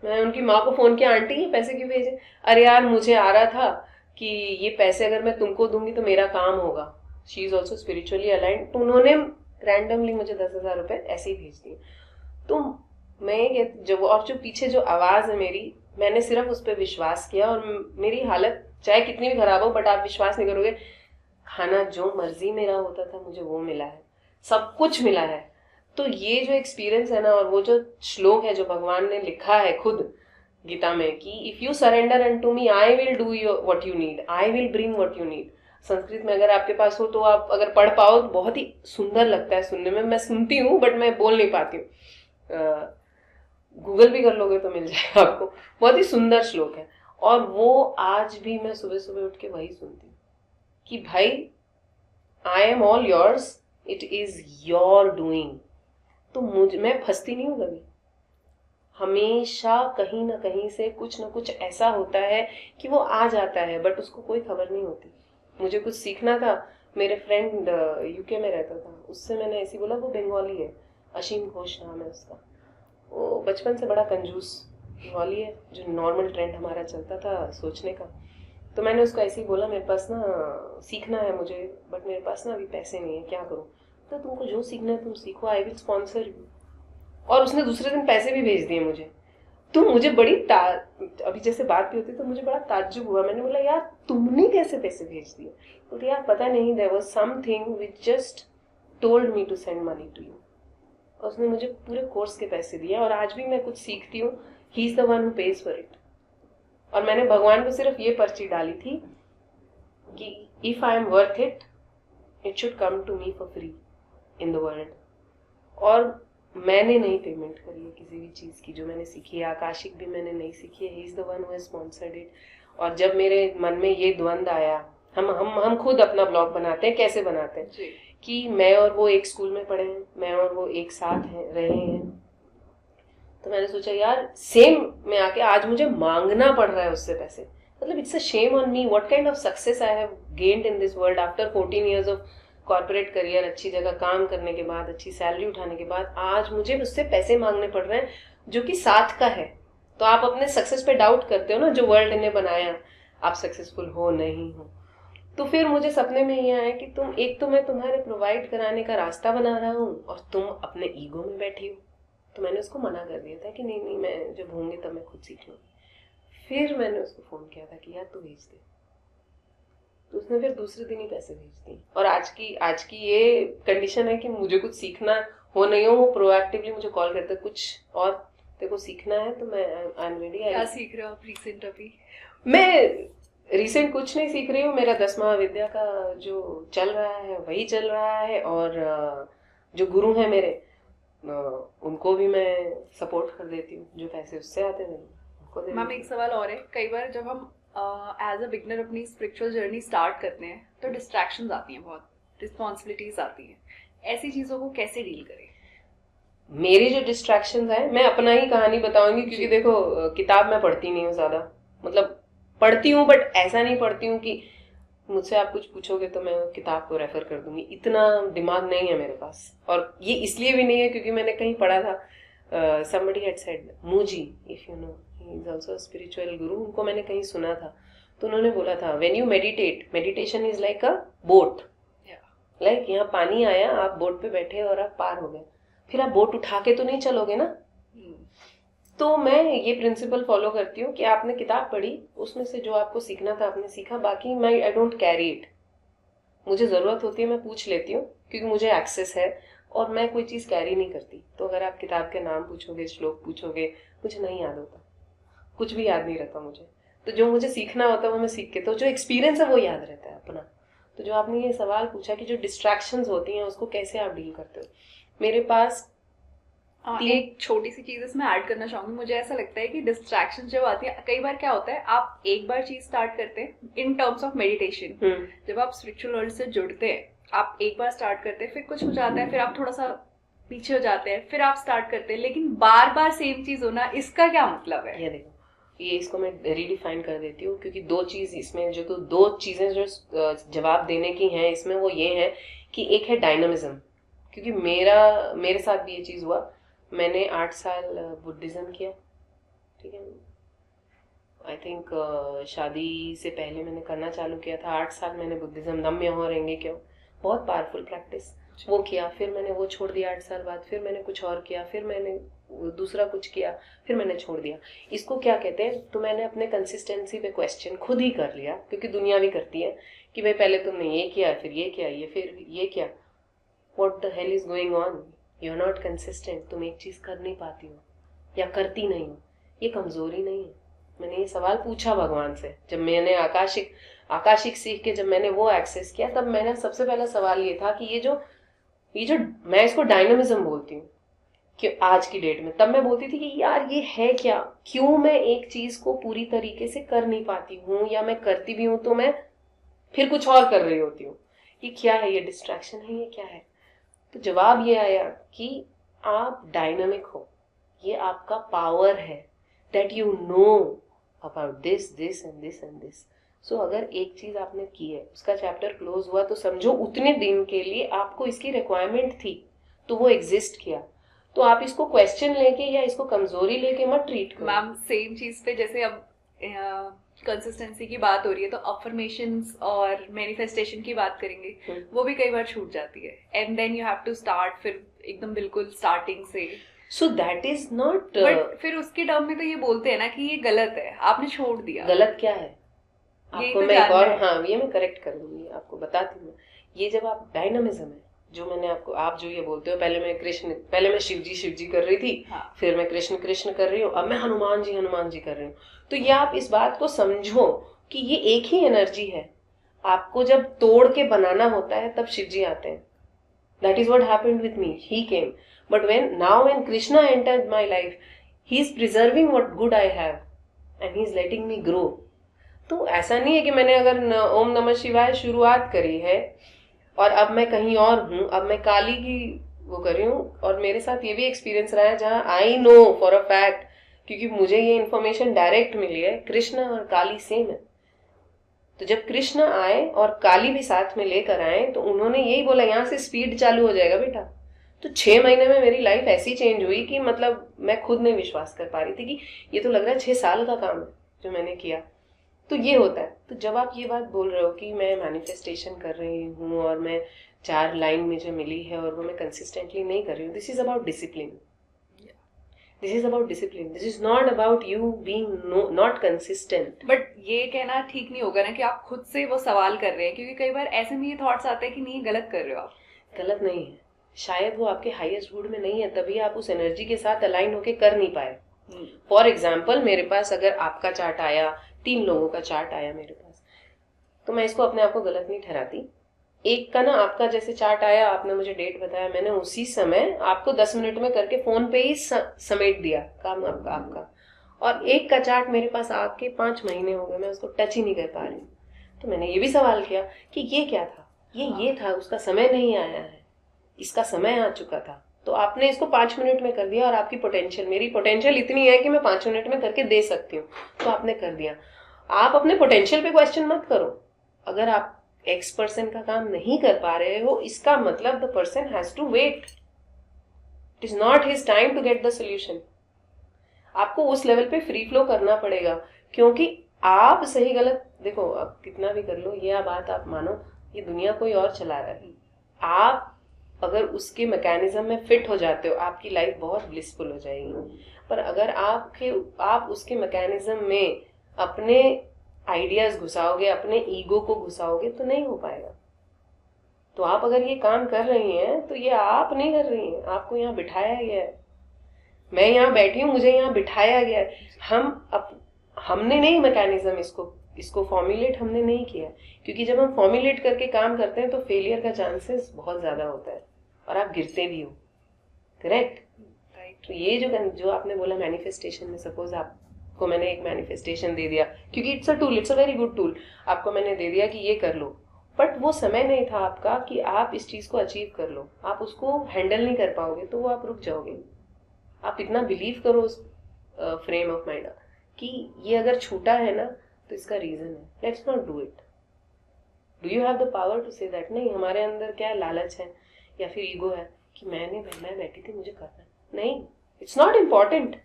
मैं उनकी माँ को फोन किया, आंटी ये पैसे क्यों भेजे? अरे यार मुझे आ रहा था कि ये पैसे अगर मैं तुमको दूंगी तो मेरा काम होगा। She is also spiritually aligned. तो उन्होंने रैंडमली मुझे 10,000 रुपए ऐसे ही भेज दिए। तो मैं जो पीछे जो आवाज है मेरी, मैंने सिर्फ उस पर विश्वास किया, और मेरी हालत चाहे कितनी भी खराब हो, बट आप विश्वास नहीं करोगे, खाना जो मर्जी मेरा होता था मुझे वो मिला है, सब कुछ मिला है। तो ये जो एक्सपीरियंस है ना, और वो जो श्लोक है जो भगवान ने लिखा है खुद गीता में कि if you surrender unto me I will do what you need, I will bring what you need. Sanskrit में अगर आपके पास हो तो आप अगर पढ़ पाओ तो बहुत ही सुंदर लगता है सुनने में। मैं सुनती हूँ बट मैं बोल नहीं पाती हूँ, गूगल भी कर लोगे तो मिल जाएगा आपको। बहुत ही सुंदर श्लोक है, और वो आज भी मैं सुबह सुबह उठ के वही सुनती हूँ कि भाई I am all yours, it is your doing. तो मैं फंसती नहीं हूँ कभी, हमेशा कहीं ना कहीं से कुछ ना कुछ ऐसा होता है कि वो आ जाता है, बट उसको कोई खबर नहीं होती। मुझे कुछ सीखना था, मेरे फ्रेंड यूके में रहता था, उससे मैंने ऐसी बोला, वो बंगाली है, असीम घोष नाम है उसका। वो बचपन से बड़ा कंजूस बंगाली है, जो नॉर्मल ट्रेंड हमारा चलता था सोचने का। तो मैंने उसको ऐसे ही बोला, मेरे पास ना सीखना है मुझे, बट मेरे पास ना अभी पैसे नहीं है, क्या करूँ? तो तुमको जो सीखना है तुम सीखो, आई विल स्पॉन्सर यू। और उसने दूसरे दिन पैसे भी भेज दिए मुझे। तो मुझे अभी जैसे बात भी होती तो मुझे बड़ा ताज्जुब हुआ। मैंने बोला यार तुमने कैसे पैसे भेज दिए? बोलते यार पता नहीं, there was something which just told me to send money to you. और उसने मुझे पूरे कोर्स के पैसे दिए और आज भी मैं कुछ सीखती हूँ, ही is the one who page for it. और मैंने भगवान को सिर्फ ये पर्ची डाली थी कि if I am worth it, it should come to me for free in the world. और मैंने नहीं पेमेंट करी है किसी भी चीज़ की जो मैंने सीखी है। आकाशिक भी मैंने नहीं सीखी है, ही is the one who has sponsored it. और जब मेरे मन में ये द्वंद आया, हम खुद अपना ब्लॉग बनाते हैं, कैसे बनाते हैं जी। कि मैं और वो एक स्कूल में पढ़े हैं, मैं और वो एक साथ हैं, रहे हैं। तो मैंने सोचा यार सेम में आके आज मुझे मांगना पड़ रहा है उससे पैसे। मतलब it's a shame on me, what kind of success I have gained in this world after 14 years of corporate career, अच्छी जगह काम करने के बाद, अच्छी सैलरी उठाने के बाद आज मुझे उससे पैसे मांगने पड़ रहे हैं जो कि साथ का है। तो आप अपने सक्सेस पे डाउट करते हो ना, जो वर्ल्ड ने बनाया, आप सक्सेसफुल हो नहीं हो। तो फिर मुझे सपने में ये आया कि तुम एक तो मैं तुम्हारे प्रोवाइड कराने का रास्ता बना रहा हूँ और तुम अपने ईगो में बैठी हो। तो मैंने उसको मना कर दिया था कि नहीं नहीं, मैं जब होंगी तब मैं खुद सीख लूँगी। फिर मैंने उसको फ़ोन किया था कि यार तू भेज दे। तो उसने फिर दूसरे दिन ही पैसे भेज दिए। और आज की ये कंडीशन है कि मुझे कुछ सीखना हो नहीं हो, वो प्रोएक्टिवली मुझे कॉल करते, कुछ और तेरे को सीखना है तो मैं आई एम रेडी। क्या सीख रहे हो आप रिसेंट अभी? मैं रिसेंट कुछ नहीं सीख रही हूँ, मेरा 10वां विद्या का जो चल रहा है वही चल रहा है। और जो गुरु हैं मेरे, उनको भी मैं सपोर्ट कर देती हूँ, जो पैसे उससे आते हैं उनको दे। मैम एक सवाल और है, कई बार जब हम एज अ बिगनर अपनी स्पिरिचुअल जर्नी स्टार्ट करते हैं तो डिस्ट्रैक्शंस आती हैं, बहुत रिस्पॉन्सिबिलिटीज आती हैं, ऐसी चीजों को कैसे डील करें? मेरी जो डिस्ट्रैक्शंस हैं, मैं अपना ही कहानी बताऊंगी क्योंकि देखो किताब मैं पढ़ती नहीं हूँ ज्यादा। मतलब पढ़ती हूँ बट ऐसा नहीं पढ़ती हूँ कि मुझसे आप कुछ पूछोगे तो मैं किताब को रेफर कर दूंगी, इतना दिमाग नहीं है मेरे पास। और ये इसलिए भी नहीं है क्योंकि मैंने कहीं पढ़ा था, somebody had said, मूजी, if you know, he is also a spiritual guru, उनको मैंने कहीं सुना था। तो उन्होंने बोला था when you meditate, meditation is like a boat, like यहाँ पानी आया, आप बोट पे बैठे और आप पार हो गए, फिर आप बोट उठा के तो नहीं चलोगे ना। तो मैं ये प्रिंसिपल फॉलो करती हूँ कि आपने किताब पढ़ी, उसमें से जो आपको सीखना था आपने सीखा, बाकी मैं आई डोंट कैरी इट। मुझे ज़रूरत होती है मैं पूछ लेती हूँ क्योंकि मुझे एक्सेस है, और मैं कोई चीज़ कैरी नहीं करती। तो अगर आप किताब के नाम पूछोगे, श्लोक पूछोगे, मुझे नहीं याद होता, कुछ भी याद नहीं रहता मुझे। तो जो मुझे सीखना होता है वो मैं सीख के, तो जो एक्सपीरियंस है वो याद रहता है अपना। तो जो आपने ये सवाल पूछा कि जो डिस्ट्रैक्शंस होती हैं उसको कैसे आप डील करते हो, मेरे पास एक छोटी सी चीज इसमें ऐड करना चाहूंगी। मुझे ऐसा लगता है कि डिस्ट्रैक्शन जब आती है, कई बार क्या होता है, आप एक बार चीज स्टार्ट करते हैं इन टर्म्स ऑफ मेडिटेशन, जब आप स्पिरिचुअल वर्ल्ड से जुड़ते हैं, आप एक बार स्टार्ट करते हैं, फिर कुछ हो जाता है, फिर आप थोड़ा सा पीछे हो जाते हैं, फिर आप स्टार्ट करते हैं, लेकिन बार बार सेम चीज होना, इसका क्या मतलब है? ये देखो, ये इसको मैं रीडिफाइन कर देती हूँ क्योंकि दो चीज इसमें जो, तो दो चीजें जो जवाब देने की हैं इसमें, वो ये है कि एक है डायनामिज्म। क्योंकि मेरे साथ भी ये चीज हुआ। मैंने 8 साल बुद्धिज्म किया, ठीक है। आई थिंक शादी से पहले मैंने करना चालू किया था। 8 साल मैंने बुद्धिज्म, नम्य हो रहेंगे क्यों, बहुत पावरफुल प्रैक्टिस, वो किया। फिर मैंने वो छोड़ दिया 8 साल बाद, फिर मैंने कुछ और किया, फिर मैंने दूसरा कुछ किया, फिर मैंने छोड़ दिया। इसको क्या कहते हैं? तो मैंने अपने कंसिस्टेंसी पे क्वेश्चन खुद ही कर लिया, क्योंकि दुनिया भी करती है कि भाई पहले तुमने ये किया, फिर ये किया, ये फिर ये किया। What the hell is going on? You are not consistent. तुम एक चीज कर नहीं पाती हो या करती नहीं हो, ये कमजोरी नहीं है। मैंने ये सवाल पूछा भगवान से जब मैंने आकाशिक सीख के जब मैंने वो एक्सेस किया, तब मैंने सबसे पहला सवाल ये था कि ये जो मैं इसको डायनामिज्म बोलती हूँ कि आज की डेट में, तब मैं बोलती थी कि यार ये है क्या, क्यों मैं एक चीज को पूरी तरीके से कर नहीं पाती हूँ, या मैं करती भी हूँ तो मैं फिर कुछ और कर रही होती हूँ। ये क्या है? ये डिस्ट्रैक्शन है? ये क्या है? तो जवाब ये आया कि आप डायनामिक हो, ये आपका पावर है, that you know about this this and this and this. So अगर एक चीज आपने की है, उसका चैप्टर क्लोज हुआ, तो समझो उतने दिन के लिए आपको इसकी रिक्वायरमेंट थी, तो वो एग्जिस्ट किया। तो आप इसको क्वेश्चन लेके या इसको कमजोरी लेके मत ट्रीट करो। मैम सेम चीज पे, जैसे अब कंसिस्टेंसी की बात हो रही है तो अफर्मेशंस और मैनिफेस्टेशन की बात करेंगे, वो भी कई बार छूट जाती है, and then you have to start फिर एकदम बिल्कुल स्टार्टिंग से। So that is not, but फिर उसके टर्म में तो ये बोलते हैं ना कि ये गलत है, आपने छोड़ दिया। गलत क्या है यही आपको तो मैं एक जानना और, है। हाँ ये मैं करेक्ट करूंगी, आपको बताती हूँ। ये जब आप डायनामिज्म है, जो मैंने आपको, आप जो ये बोलते हो, पहले मैं शिव जी कर रही थी, हाँ। फिर मैं कृष्ण कृष्ण कर रही हूँ, अब मैं हनुमान जी कर रही हूँ। तो ये आप इस बात को समझो कि ये एक ही एनर्जी है। आपको जब तोड़ के बनाना होता है तब शिव जी आते हैं। That is what happened with me, he came. But when Krishna entered my life, he is preserving what good I have and he is letting me grow. तो ऐसा नहीं है कि मैंने अगर ओम नमः शिवाय शुरुआत करी है और अब मैं कहीं और हूं, अब मैं काली की वो कर रही हूँ। और मेरे साथ ये भी एक्सपीरियंस रहा है जहां I know for a fact, क्योंकि मुझे ये इन्फॉर्मेशन डायरेक्ट मिली है, कृष्ण और काली सेम है। तो जब कृष्ण आए और काली भी साथ में लेकर आए तो उन्होंने यही बोला, यहाँ से स्पीड चालू हो जाएगा बेटा। तो 6 महीने में मेरी लाइफ ऐसी चेंज हुई कि मतलब मैं खुद नहीं विश्वास कर पा रही थी कि ये तो लग रहा है 6 साल का काम है जो मैंने किया। तो ये होता है। तो जब आप ये बात बोल रहे हो कि मैं मैनिफेस्टेशन कर रही हूँ और मैं 4 लाइन मुझे मिली है और वो मैं कंसिस्टेंटली नहीं कर रही हूँ, this is about discipline. This is about discipline, this is not about you being not consistent. But ये कहना ठीक नहीं होगा ना कि आप खुद से वो सवाल कर रहे हैं, क्योंकि कई बार ऐसे में ये थॉट्स आते हैं कि नहीं गलत कर रहे हो आप। गलत नहीं है, शायद वो आपके हाईएस्ट गुड में नहीं है, तभी आप उस एनर्जी के साथ अलाइन होके कर नहीं पाए। फॉर एग्जाम्पल, मेरे पास अगर आपका चार्ट आया, 3 लोगों का चार्ट आया मेरे पास, तो मैं इसको अपने आप को गलत नहीं ठहराती। एक का ना, आपका जैसे चार्ट आया, आपने मुझे डेट बताया, मैंने उसी समय आपको 10 मिनट में करके फोन पे ही समेट दिया काम आपका। और एक का चार्ट मेरे पास आके 5 महीने हो गए, मैं उसको टच ही नहीं कर पा रही। तो मैंने ये भी सवाल किया कि ये क्या था, ये था, उसका समय नहीं आया है, इसका समय आ चुका था। तो आपने इसको 5 मिनट में कर दिया और आपकी पोटेंशियल, मेरी पोटेंशियल इतनी है कि मैं 5 मिनट में करके दे सकती हूँ, तो आपने कर दिया। आप अपने पोटेंशियल पे क्वेश्चन मत करो। अगर आप X% का काम नहीं कर पा रहे हो, इसका मतलब the person has to wait, it is not his time to get the solution. आपको उस लेवल पे फ्री फ्लो करना पड़ेगा, क्योंकि आप सही गलत देखो, अब कितना भी कर लो, ये बात आप मानो, ये दुनिया कोई और चला रहा है। आप अगर उसके मैकेनिज्म में फिट हो जाते हो, आपकी लाइफ बहुत ब्लिसफुल हो जाएगी। पर अगर आप उसके मैकेनिज्म में अपने आइडियाज घुसाओगे, अपने ईगो को घुसाओगे, तो नहीं हो पाएगा। तो आप अगर ये काम कर रही हैं तो ये आप नहीं कर रही हैं, आपको यहाँ बिठाया गया है। मैं यहाँ बैठी हूँ, मुझे यहाँ बिठाया गया है। हमने नहीं मैकेनिज्म इसको फॉर्मुलेट हमने नहीं किया, क्योंकि जब हम फॉर्मुलेट करके काम करते हैं तो फेलियर का चांसेस बहुत ज्यादा होता है और आप गिरते भी हो। करेक्ट? तो ये जो आपने बोला मैनिफेस्टेशन में, सपोज आपको मैंने एक मैनिफेस्टेशन दे दिया, क्योंकि it's a tool, it's a very good tool, आपको मैंने दे दिया कि ये कर लो, बट वो समय नहीं था आपका कि आप इस चीज को अचीव कर लो, आप उसको हैंडल नहीं कर पाओगे, तो वो आप रुक जाओगे। आप इतना बिलीव करो उस फ्रेम ऑफ माइंड कि ये अगर छूटा है ना तो इसका रीजन है, let's not do it. Do you have the power to say that? नहीं, हमारे अंदर क्या है, लालच है या फिर ईगो है कि मैं बैठी थी, मुझे करना है। नहीं, it's not important,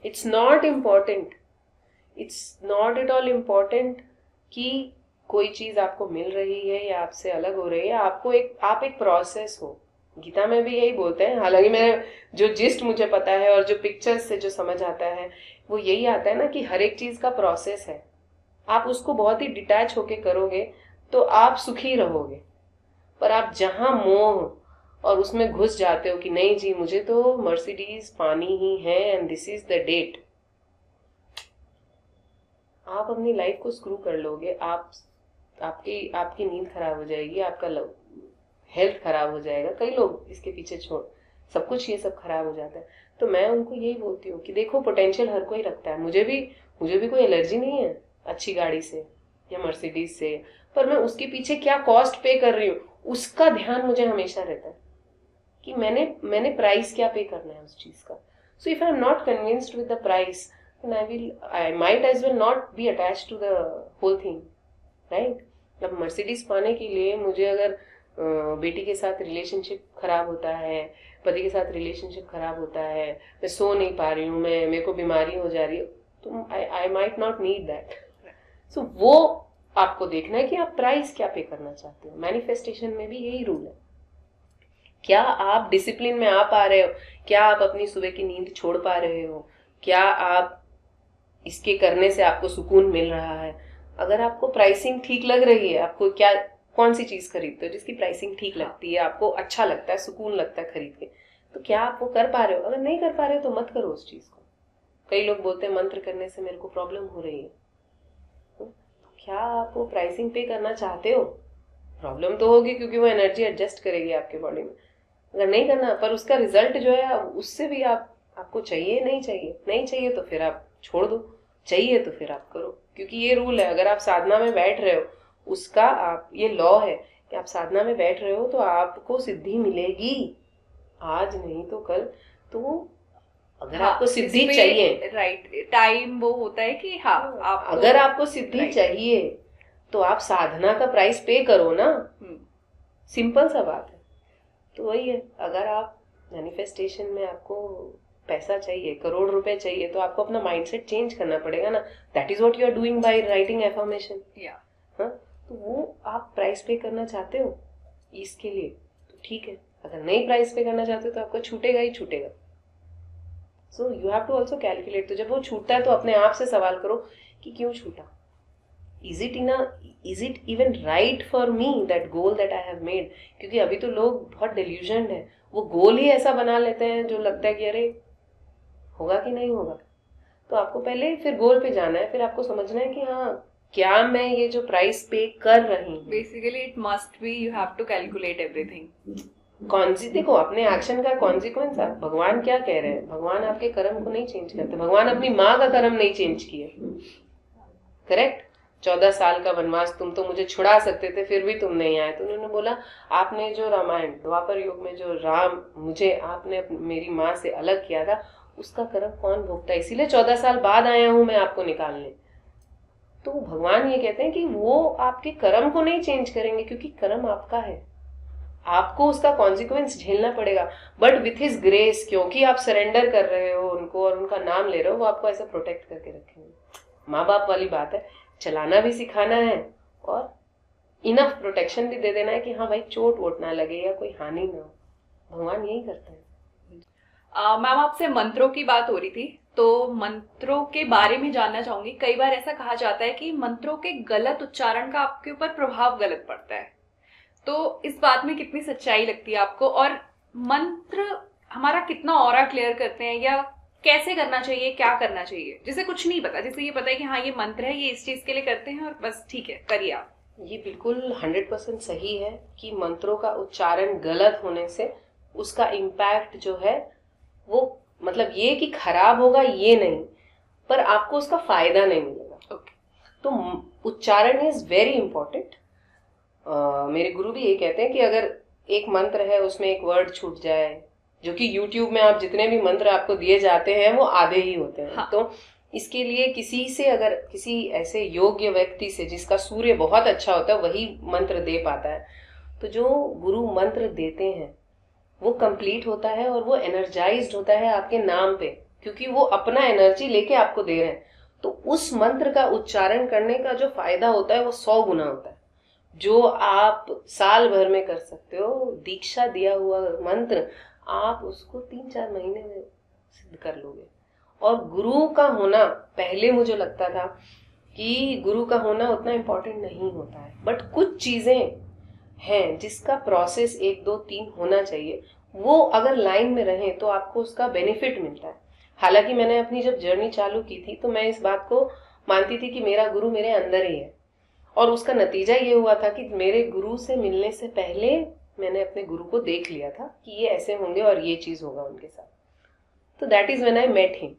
it's not important, it's not at all important कि कोई चीज आपको मिल रही है या आपसे अलग हो रही है। आप एक प्रोसेस हो। गीता में भी यही बोलते हैं, हालांकि मैं जो जिस्ट मुझे पता है और जो पिक्चर्स से जो समझ आता है वो यही आता है ना कि हर एक चीज का प्रोसेस है। आप उसको बहुत ही डिटैच होके करोगे तो आप सुखी रहोगे। पर आप जहां मोह और उसमें घुस जाते हो कि नहीं जी, मुझे तो मर्सिडीज पानी ही है and this is the date, आप अपनी लाइफ को स्क्रू कर लोगे। आपकी नींद खराब हो जाएगी, आपका हेल्थ खराब हो जाएगा। कई लोग इसके पीछे छोड़ सब कुछ, ये सब खराब हो जाता है। तो मैं उनको यही बोलती हूँ कि देखो, पोटेंशियल हर कोई रखता है। मुझे भी कोई एलर्जी नहीं है अच्छी गाड़ी से या मर्सिडीज से, पर मैं उसके पीछे क्या कॉस्ट पे कर रही हूँ उसका ध्यान मुझे हमेशा रहता है कि मैंने प्राइस क्या पे करना है उस चीज का। So if I am not convinced with the price, I might as well not be attached to the whole thing, right? अब मर्सिडीज पाने के लिए मुझे अगर बेटी के साथ रिलेशनशिप खराब होता है, पति के साथ रिलेशनशिप खराब होता है, मैं सो नहीं पा रही हूँ, मेरे को बीमारी हो जा रही है, तो I might not need that. So वो आपको देखना है कि आप प्राइस क्या पे करना चाहते हो. मैनिफेस्टेशन में भी यही रूल है. क्या आप डिसिप्लिन में आ पा रहे हो? क्या आप अपनी सुबह की नींद छोड़ पा रहे हो? क्या आप इसके करने से आपको सुकून मिल रहा है? अगर आपको प्राइसिंग ठीक लग रही है, आपको क्या कौन सी चीज खरीदते हो जिसकी प्राइसिंग ठीक लगती है, आपको अच्छा लगता है, सुकून लगता है खरीद के, तो क्या आप वो कर पा रहे हो? अगर नहीं कर पा रहे हो तो मत करो उस चीज को. कई लोग बोलते हैं मंत्र करने से मेरे को प्रॉब्लम हो रही है. तो क्या आप वो प्राइसिंग पे करना चाहते हो? प्रॉब्लम तो होगी क्योंकि वो एनर्जी एडजस्ट करेगी आपके बॉडी में. अगर नहीं करना, पर उसका रिजल्ट जो है उससे भी आपको चाहिए, नहीं चाहिए, नहीं चाहिए तो फिर आप छोड़ दो, चाहिए तो फिर आप करो. क्योंकि ये रूल है, अगर आप साधना में बैठ रहे हो, उसका आप ये लॉ है कि आप साधना में बैठ रहे हो तो आपको सिद्धि मिलेगी, आज नहीं तो कल. तो अगर आपको सिद्धि चाहिए, राइट, टाइम वो होता है कि आपको अगर आपको सिद्धि चाहिए तो आप साधना का प्राइस पे करो ना. सिंपल सा बात है. तो वही है, अगर आप मैनिफेस्टेशन में आपको पैसा चाहिए, करोड़ रुपए चाहिए, तो आपको अपना माइंडसेट चेंज करना पड़ेगा ना. That is what you are doing by writing affirmation. तो वो आप प्राइस पे करना चाहते हो इसके लिए तो ठीक है. अगर नहीं प्राइस पे करना चाहते हो तो आपको छूटेगा ही छूटेगा. So you have to also calculate. तो जब वो छूटता है तो अपने आप से सवाल करो कि क्यों छूटा. Is it even right for me that goal that I have made? क्योंकि अभी तो लोग बहुत डिल्यूजन्ड है, वो गोल ही ऐसा बना लेते हैं जो लगता है कि अरे होगा कि नहीं होगा. तो आपको पहले फिर गोल पे जाना है, फिर आपको समझना है कि हाँ, क्या मैं ये जो प्राइस पे कर रही हूँ, basically it must be, you have to calculate everything. देखो अपने एक्शन का कॉन्सिक्वेंस. भगवान क्या कह रहे हैं? भगवान आपके कर्म को नहीं चेंज करते. भगवान अपनी माँ का कर्म नहीं चेंज किए. करेक्ट. 14 साल का वनवास, तुम तो मुझे छुड़ा सकते थे, फिर भी तुम नहीं आए. तो उन्होंने बोला आपने जो रामायण द्वापर युग में जो राम मुझे आपने मेरी माँ से अलग किया था, उसका कर्म कौन भोगता है? इसीलिए 14 साल बाद आया हूं मैं आपको निकालने. तो भगवान ये कहते हैं कि वो आपके कर्म को नहीं चेंज करेंगे, क्योंकि कर्म आपका है, आपको उसका कॉन्सिक्वेंस झेलना पड़ेगा. बट विथ हिज ग्रेस, क्योंकि आप सरेंडर कर रहे हो उनको और उनका नाम ले रहे हो, वो आपको ऐसा प्रोटेक्ट करके रखेंगे. माँ बाप वाली बात है, चलाना भी सिखाना है और इनफ प्रोटेक्शन भी दे देना है कि हाँ भाई चोट वोट ना लगे या कोई हानि ना हो. भगवान यही करते हैं. मैम आपसे मंत्रों की बात हो रही थी, तो मंत्रों के बारे में जानना चाहूंगी. कई बार ऐसा कहा जाता है कि मंत्रों के गलत उच्चारण का आपके ऊपर प्रभाव गलत पड़ता है. तो इस बात में कितनी सच्चाई लगती है आपको, और मंत्र हमारा कितना ऑरा क्लियर करते हैं, या कैसे करना चाहिए, क्या करना चाहिए, जिसे कुछ नहीं पता, जिसे ये पता है कि हाँ ये मंत्र है, ये इस चीज के लिए करते हैं और बस ठीक है करिए आप. ये बिल्कुल 100% सही है कि मंत्रों का उच्चारण गलत होने से उसका इम्पैक्ट जो है वो, मतलब ये कि खराब होगा ये नहीं, पर आपको उसका फायदा नहीं मिलेगा. तो उच्चारण इज वेरी इंपॉर्टेंट. मेरे गुरु भी ये कहते हैं कि अगर एक मंत्र है उसमें एक वर्ड छूट जाए, जो कि YouTube में आप जितने भी मंत्र आपको दिए जाते हैं वो आधे ही होते हैं. हाँ. तो इसके लिए किसी से, अगर किसी ऐसे योग्य व्यक्ति से जिसका सूर्य बहुत अच्छा होता है वही मंत्र दे पाता है. तो जो गुरु मंत्र देते हैं वो कंप्लीट होता है और वो एनर्जाइज्ड होता है आपके नाम पे, क्योंकि वो अपना एनर्जी लेके आपको दे रहे हैं. तो उस मंत्र का उच्चारण करने का जो फायदा होता है वो 100 गुना होता है, जो आप साल भर में कर सकते हो. दीक्षा दिया हुआ मंत्र आप उसको 3-4 महीने में सिद्ध कर लोगे. और गुरु का होना, पहले मुझे लगता था कि गुरु का होना उतना इम्पोर्टेंट नहीं होता है, बट कुछ चीजें हैं जिसका प्रोसेस 1 2 3 होना चाहिए. वो अगर लाइन में रहे तो आपको उसका बेनिफिट मिलता है. हालांकि मैंने अपनी जब जर्नी चालू की थी तो मैं इस बात को मानती थी कि मेरा गुरु मेरे अंदर ही है, और उसका नतीजा ये हुआ था कि मेरे गुरु से मिलने से पहले मैंने अपने गुरु को देख लिया था कि ये ऐसे होंगे और ये चीज होगा उनके साथ. तो that is when I met him.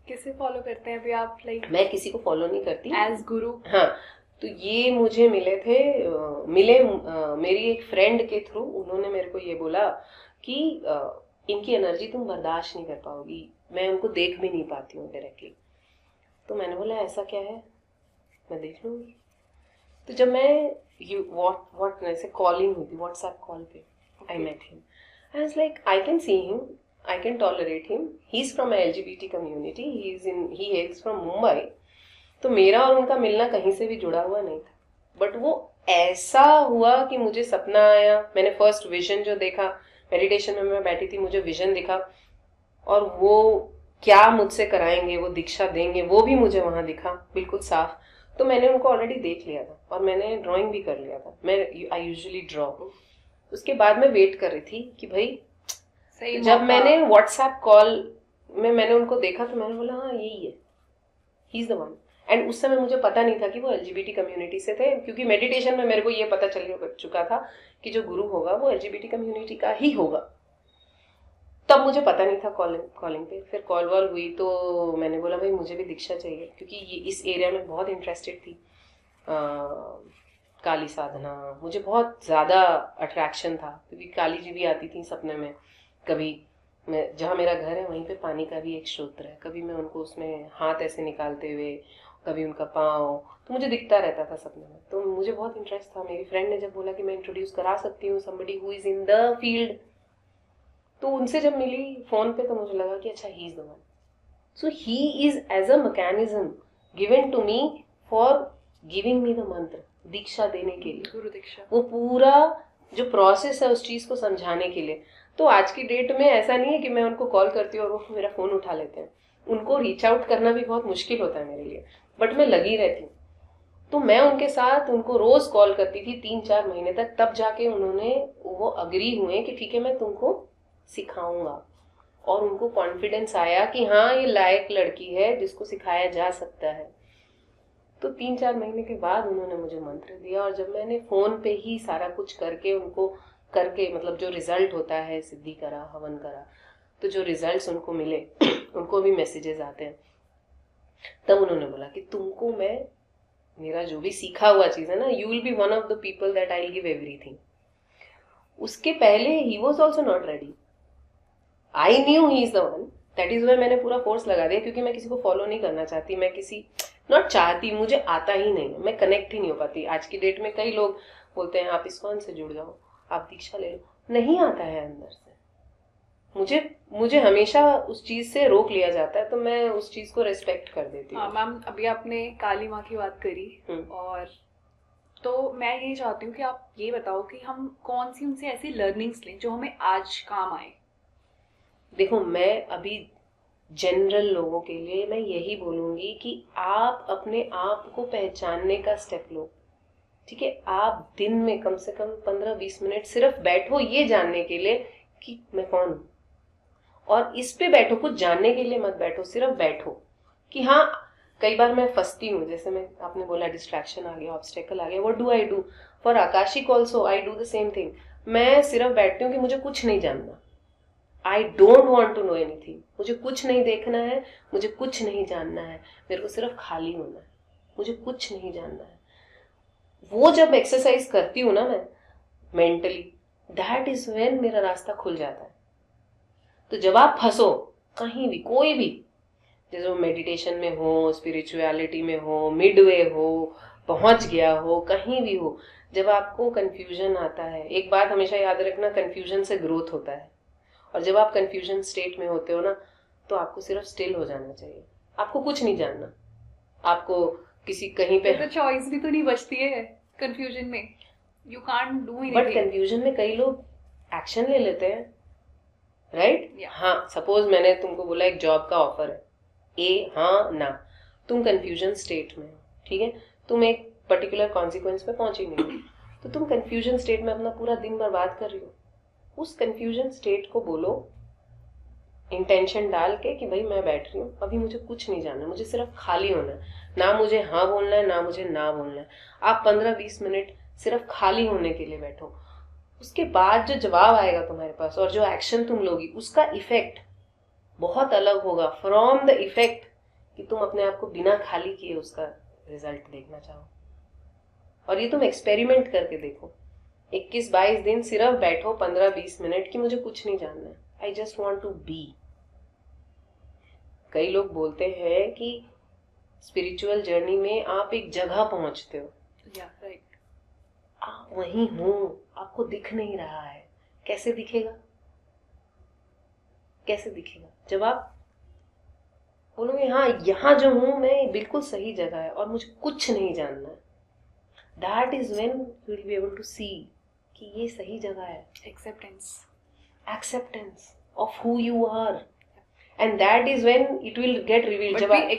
किसे फॉलो करते हैं अभी आप? लाइक मैं किसी को फॉलो नहीं करती एज गुरु. हाँ, तो ये मुझे मेरी एक फ्रेंड के थ्रू. उन्होंने मेरे को ये बोला कि इनकी एनर्जी तुम बर्दाश्त नहीं कर पाओगी, मैं उनको देख भी नहीं पाती हूँ डायरेक्टली. तो मैंने बोला ऐसा क्या है, मैं देख लूंगी. तो जब मैं ऐसे कॉलिंग हुई थी व्हाट्सएप कॉल पे, I met him. I was like I can see him, I can tolerate him. He's from a LGBT community. He hails from Mumbai. तो मेरा और उनका मिलना कहीं से भी जुड़ा हुआ नहीं था, बट वो ऐसा हुआ कि मुझे सपना आया. मैंने फर्स्ट विजन जो देखा, मेडिटेशन में मैं बैठी थी, मुझे विजन दिखा, और वो क्या मुझसे कराएंगे, वो दीक्षा देंगे, वो भी मुझे वहां दिखा बिल्कुल साफ. तो मैंने उनको ऑलरेडी देख लिया था और मैंने ड्राइंग भी कर लिया था. I usually draw. उसके बाद मैं वेट कर रही थी कि भाई सही जब मौका। मैंने व्हाट्सएप कॉल में मैंने उनको देखा तो मैंने बोला हाँ यही है, ही इज द वन. एंड उस समय मुझे पता नहीं था कि वो एलजीबीटी कम्युनिटी से थे, क्योंकि मेडिटेशन में मेरे को ये पता चल चुका था कि जो गुरु होगा वो एलजीबीटी कम्युनिटी का ही होगा. तब मुझे पता नहीं था कॉलिंग पे. फिर कॉल वॉल हुई तो मैंने बोला भाई मुझे भी दीक्षा चाहिए, क्योंकि ये इस एरिया में बहुत इंटरेस्टेड थी. काली साधना मुझे बहुत ज़्यादा अट्रैक्शन था, क्योंकि काली जी भी आती थी सपने में. कभी मैं जहाँ मेरा घर है वहीं पे पानी का भी एक स्रोत्र है, कभी मैं उनको उसमें हाथ ऐसे निकालते हुए, कभी उनका पाँव, तो मुझे दिखता रहता था सपने में. तो मुझे बहुत इंटरेस्ट था. मेरी फ्रेंड ने जब बोला कि मैं इंट्रोड्यूस करा सकती हूँ somebody who is in the field, तो उनसे जब मिली फोन पे तो मुझे लगा कि अच्छा he is the one. So he is as a mechanism given to me for giving me the mantra, दीक्षा देने के लिए, गुरु दीक्षा. वो पूरा जो प्रोसेस है उस चीज को समझाने के लिए. तो आज की डेट में ऐसा नहीं है कि मैं उनको कॉल करती हूँ और वो मेरा फोन उठा लेते हैं. उनको रीच आउट करना भी बहुत मुश्किल होता है मेरे लिए, बट मैं लगी रहती हूँ. तो मैं उनके साथ उनको रोज कॉल करती थी 3-4 महीने तक, तब जाके वो अग्री हुए कि ठीक है मैं तुमको सिखाऊंगा. और उनको कॉन्फिडेंस आया कि हाँ ये लायक लड़की है जिसको सिखाया जा सकता है. तो 3-4 महीने के बाद उन्होंने मुझे मंत्र दिया, और जब मैंने फोन पे ही सारा कुछ करके उनको मतलब जो रिजल्ट होता है, सिद्धि करा, हवन करा, तो जो रिजल्ट्स उनको मिले उनको भी मैसेजेस आते हैं. तब उन्होंने बोला कि तुमको मैं मेरा जो भी सीखा हुआ चीज है ना, you will be one of the people that I will give everything. उसके पहले he was also not ready. I knew he is the one. That is why मैंने पूरा फोर्स लगा दिया, क्योंकि मैं किसी को फॉलो नहीं करना चाहती. मैं किसी नॉट चाहती, मुझे आता ही नहीं है, मैं कनेक्ट ही नहीं हो पाती. आज की डेट में कई लोग बोलते हैं आप इस्कॉन से जुड़ जाओ, आप दीक्षा ले लो. नहीं आता है अंदर से. मुझे हमेशा उस चीज से रोक लिया जाता है, तो मैं उस चीज को रिस्पेक्ट कर देती हूँ. मैम अभी आपने काली माँ की बात करी, और तो मैं ये चाहती हूँ कि आप ये बताओ कि हम कौन सी उनसे ऐसी लर्निंग्स लें जो हमें आज काम आए. देखो मैं अभी जनरल लोगों के लिए मैं यही बोलूंगी कि आप अपने आप को पहचानने का स्टेप लो. ठीक है, आप दिन में कम से कम 15-20 मिनट सिर्फ बैठो ये जानने के लिए कि मैं कौन हूं. और इस पे बैठो, कुछ जानने के लिए मत बैठो, सिर्फ बैठो कि हाँ. कई बार मैं फंसती हूँ, जैसे मैं आपने बोला डिस्ट्रैक्शन आ गया, ऑब्स्टेकल आ गया. What do I do for Akashic also, I do the same thing. मैं सिर्फ बैठती हूँ कि मुझे कुछ नहीं जानना. I don't want to know anything. मुझे कुछ नहीं देखना है, मुझे कुछ नहीं जानना है, मेरे को सिर्फ खाली होना है, मुझे कुछ नहीं जानना है. वो जब एक्सरसाइज करती हूँ ना मैं मेंटली, दैट इज व्हेन मेरा रास्ता खुल जाता है. तो जब आप फंसो कहीं भी, कोई भी, जैसे मेडिटेशन में हो, स्पिरिचुअलिटी में हो, मिडवे हो, पहुंच गया हो, कहीं भी हो, जब आपको कंफ्यूजन आता है, एक बात हमेशा याद रखना, कंफ्यूजन से ग्रोथ होता है. और जब आप कंफ्यूजन स्टेट में होते हो ना, तो आपको सिर्फ स्टिल हो जाना चाहिए. आपको कुछ नहीं जानना. आपको किसी कहीं पे तो चॉइस भी तो नहीं बचती है कंफ्यूजन में. You can't do anything. But confusion में कई लोग एक्शन ले लेते हैं, राइट? हाँ, सपोज मैंने तुमको बोला एक जॉब का ऑफर है, ए हाँ ना, तुम कंफ्यूजन स्टेट में हो. ठीक है, तुम एक पर्टिकुलर कॉन्सिक्वेंस पे पहुंची नहीं हो, तो तुम कंफ्यूजन स्टेट में अपना पूरा दिन बर्बाद कर रही हो. उस कंफ्यूजन स्टेट को बोलो, इंटेंशन डाल के कि भाई मैं बैठ रही हूँ, अभी मुझे कुछ नहीं जानना, मुझे सिर्फ खाली होना है. ना मुझे हाँ बोलना है, ना मुझे ना बोलना है. आप 15-20 मिनट सिर्फ खाली होने के लिए बैठो. उसके बाद जो जवाब आएगा तुम्हारे पास और जो एक्शन तुम लोगी, उसका इफेक्ट बहुत अलग होगा फ्रॉम द इफेक्ट कि तुम अपने आप को बिना खाली किए उसका रिजल्ट देखना चाहो. और ये तुम एक्सपेरिमेंट करके देखो. 21-22 दिन सिर्फ बैठो 15-20 मिनट कि मुझे कुछ नहीं जानना है, I just want to be. कई लोग बोलते हैं कि स्पिरिचुअल जर्नी में आप एक जगह पहुंचते हो. राइट. आप वहीं हो, आपको दिख नहीं रहा है. कैसे दिखेगा? कैसे दिखेगा? जब आप बोलोगे हाँ यहाँ जो हूं मैं बिल्कुल सही जगह है और मुझे कुछ नहीं जानना है, that is when you will be able to see कि ये सही जगह है. Acceptance of who you are, and that is when it will get revealed. जब आप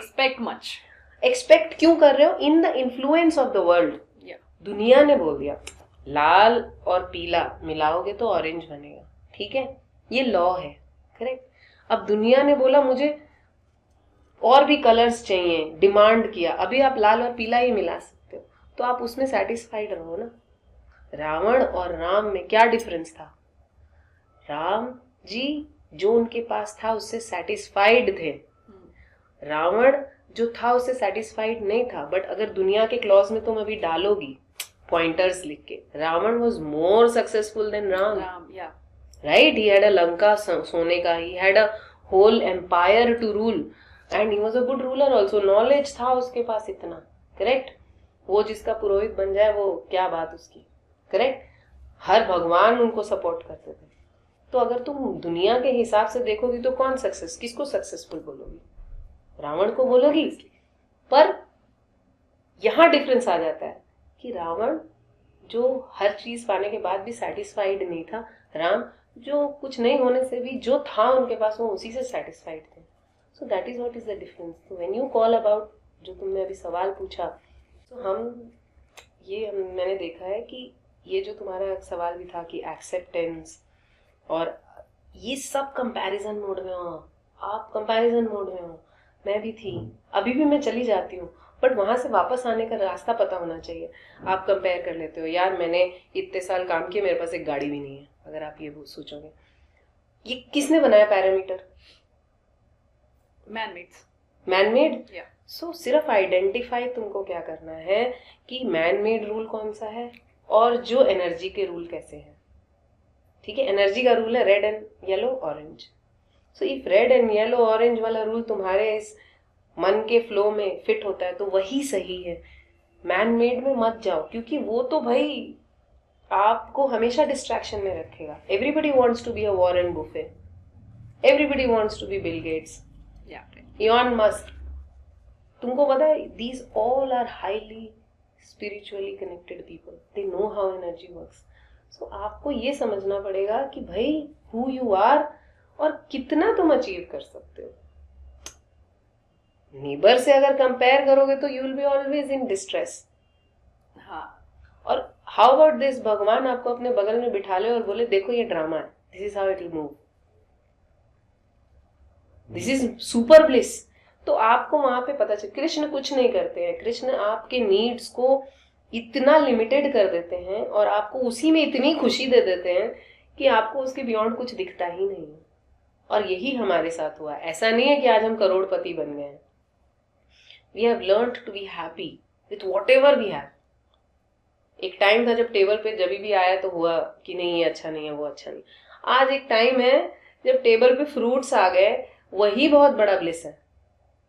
एक्सपेक्ट क्यों कर रहे हो? In the influence of the world. दुनिया ने बोल दिया लाल और पीला मिलाओगे तो ऑरेंज बनेगा, ठीक है, ये लॉ है, करेक्ट. अब दुनिया ने बोला मुझे और भी कलर्स चाहिए, डिमांड किया, अभी आप लाल और पीला ही मिला सकते हो, तो आप उसमें सेटिस्फाइड रहो ना. रावण और राम में क्या डिफरेंस था? राम जी जो उनके पास था उससे सेटिस्फाइड थे, रावण जो था उससे सेटिस्फाइड नहीं था. बट अगर दुनिया के क्लॉज में तुम अभी डालोगी पॉइंटर्स लिख के, Ravan was more successful than Ram. Right, he had a Lanka सोने का, he had a whole empire to rule, and he was a good ruler also. Knowledge था उसके पास इतना, करेक्ट. वो जिसका पुरोहित बन जाए वो क्या बात उसकी, करेक्ट. हर भगवान उनको सपोर्ट करते थे. तो अगर तुम दुनिया के हिसाब से देखोगी तो कौन किसको सक्सेसफुल बोलोगी? रावण को बोलोगी. पर यहां डिफरेंस आ जाता है कि रावण जो हर चीज पाने के बाद भी सेटिस्फाइड नहीं था, राम जो कुछ नहीं होने से भी जो था उनके पास वो उसी से सेटिस्फाइड थे. सो that is what is the difference. तो व्हेन यू कॉल अबाउट, जो तुमने अभी सवाल पूछा, तो मैंने देखा है कि ये जो तुम्हारा सवाल भी था कि एक्सेप्टेंस, और ये सब कंपैरिजन मोड में हो. आप कंपैरिजन मोड में हो, मैं भी थी, अभी भी मैं चली जाती हूँ, बट वहां से वापस आने का रास्ता पता होना चाहिए. आप कंपेयर कर लेते हो, यार मैंने इतने साल काम किए, मेरे पास एक गाड़ी भी नहीं है. अगर आप ये सोचोगे, ये किसने बनाया पैरामीटर? मैनमेड. सो सिर्फ आइडेंटिफाई तुमको क्या करना है कि मैनमेड रूल कौन सा है और जो एनर्जी के रूल कैसे हैं. ठीक है, एनर्जी का रूल है red and yellow orange. So if red and yellow orange वाला रूल तुम्हारे इस मन के फ्लो में फिट होता है तो वही सही है. मैनमेड में मत जाओ, क्योंकि वो तो भाई आपको हमेशा डिस्ट्रैक्शन में रखेगा. Everybody wants to be a Warren Buffett, everybody wants to be Bill Gates, Elon Musk. तुमको पता है these all are highly spiritually connected people, they know how energy works. So आपको ये समझना पड़ेगा कि भाई हु यू आर और कितना तुम अचीव कर सकते हो. नेबर से अगर कंपेयर करोगे तो you will be always in distress. हाँ, और हाउ अबाउट दिस, भगवान आपको अपने बगल में बिठा ले और बोले देखो ये ड्रामा है, this is how it will move, this is super bliss. तो आपको वहां पे पता चले कृष्ण कुछ नहीं करते हैं. कृष्ण आपके नीड्स को इतना लिमिटेड कर देते हैं और आपको उसी में इतनी खुशी दे देते हैं कि आपको उसके बियॉन्ड कुछ दिखता ही नहीं है. और यही हमारे साथ हुआ. ऐसा नहीं है कि आज हम करोड़पति बन गए हैं. We have learned to be happy with whatever we have. एक टाइम था जब टेबल पे जब भी आया तो हुआ कि नहीं ये अच्छा नहीं है, वो अच्छा नहीं. आज एक टाइम है जब टेबल पे फ्रूट्स आ गए, वही बहुत बड़ा ब्लिस है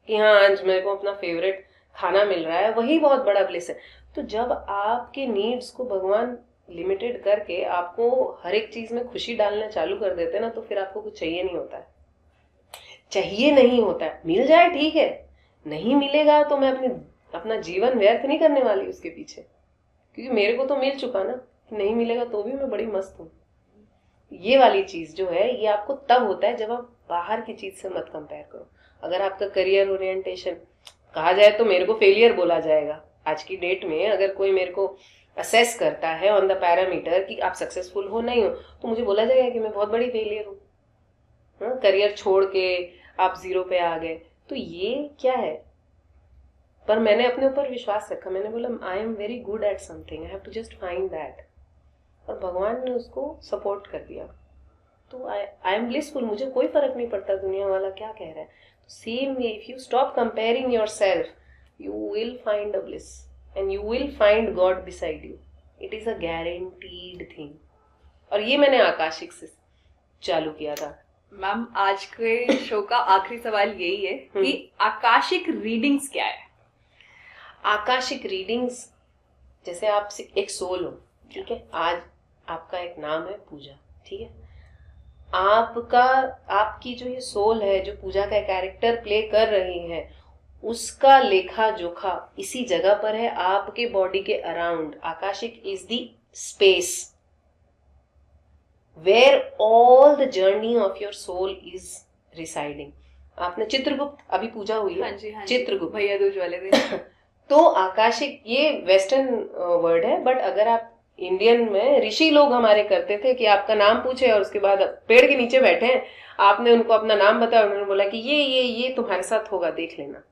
कि हाँ आज मेरे को अपना फेवरेट खाना मिल रहा है, वही बहुत बड़ा ब्लिस है. तो जब आपके नीड्स को भगवान लिमिटेड करके आपको हर एक चीज में खुशी डालना चालू कर देते ना, तो फिर आपको कुछ चाहिए नहीं होता है. चाहिए नहीं होता है, मिल जाए ठीक है, नहीं मिलेगा तो मैं अपना जीवन व्यर्थ नहीं करने वाली उसके पीछे, क्योंकि मेरे को तो मिल चुका ना. नहीं मिलेगा तो भी मैं बड़ी मस्त हूँ. ये वाली चीज जो है ये आपको तब होता है जब आप बाहर की चीज से मत कंपेयर करो. अगर आपका करियर ओरिएंटेशन कहा जाए तो मेरे को फेलियर बोला जाएगा आज की डेट में. अगर कोई मेरे को असेस करता है ऑन द पैरामीटर कि आप सक्सेसफुल हो नहीं हो, तो मुझे बोला जाएगा कि मैं बहुत बड़ी फेलियर हूँ. करियर छोड़ के आप 0 पे आ गए, तो ये क्या है. पर मैंने अपने ऊपर विश्वास रखा. मैंने बोला I am very good at something, I have to just find that. और भगवान ने उसको सपोर्ट कर दिया. तो आई एम ब्लिसफुल. मुझे कोई फर्क नहीं पड़ता दुनिया वाला क्या कह रहा है. Same way if you stop comparing yourself, you will find a bliss and you will find God beside you. It is a guaranteed thing. और ये मैंने आकाशिक से चालू किया था. मैम आज के शो का आखिरी सवाल यही है कि आकाशिक रीडिंग्स क्या है. आकाशिक रीडिंग्स, जैसे आप एक सोल हो, ठीक है, आज आपका एक नाम है पूजा, ठीक है, आपका, आपकी जो ये सोल है, जो पूजा का कैरेक्टर प्ले कर रही है, उसका लेखा जोखा इसी जगह पर है, आपके बॉडी के around. Akashic is the space where all the journey of your soul is residing. आपने चित्रगुप्त अभी पूजा हुई है, हाँ जी, हाँ जी, चित्रगुप्त भैया दूज वाले दिन। तो आकाशिक ये वेस्टर्न वर्ड है, बट अगर आप इंडियन में, ऋषि लोग हमारे करते थे कि आपका नाम पूछे और उसके बाद पेड़ के नीचे बैठे हैं, आपने उनको अपना नाम बताया, उन्होंने बोला कि ये तुम्हारे साथ होगा, देख लेना।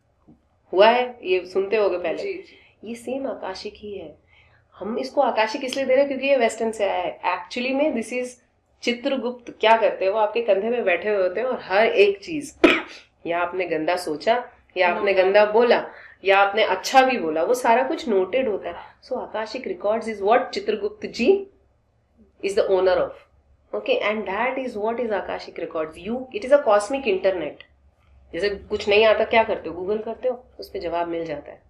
हुआ है, ये सुनते होगे पहले। जी, जी। ये सेम आकाशिक ही है। हम इसको आकाशिक इसलिए दे रहे हैं क्योंकि ये वेस्टर्न से आया है। एक्चुअली में दिस इज चित्रगुप्त। क्या करते हैं वो, आपके कंधे में बैठे हुए होते हैं और हर एक चीज, या आपने गंदा सोचा, या आपने गंदा बोला, या आपने अच्छा भी बोला, वो सारा कुछ नोटेड होता है। So Akashic records is what Chitragupta ji is the owner of, okay, and that is what is Akashic records. You, it is a cosmic internet. जैसे कुछ नहीं आता, क्या करते हो, गूगल करते हो, उस पर जवाब मिल जाता है,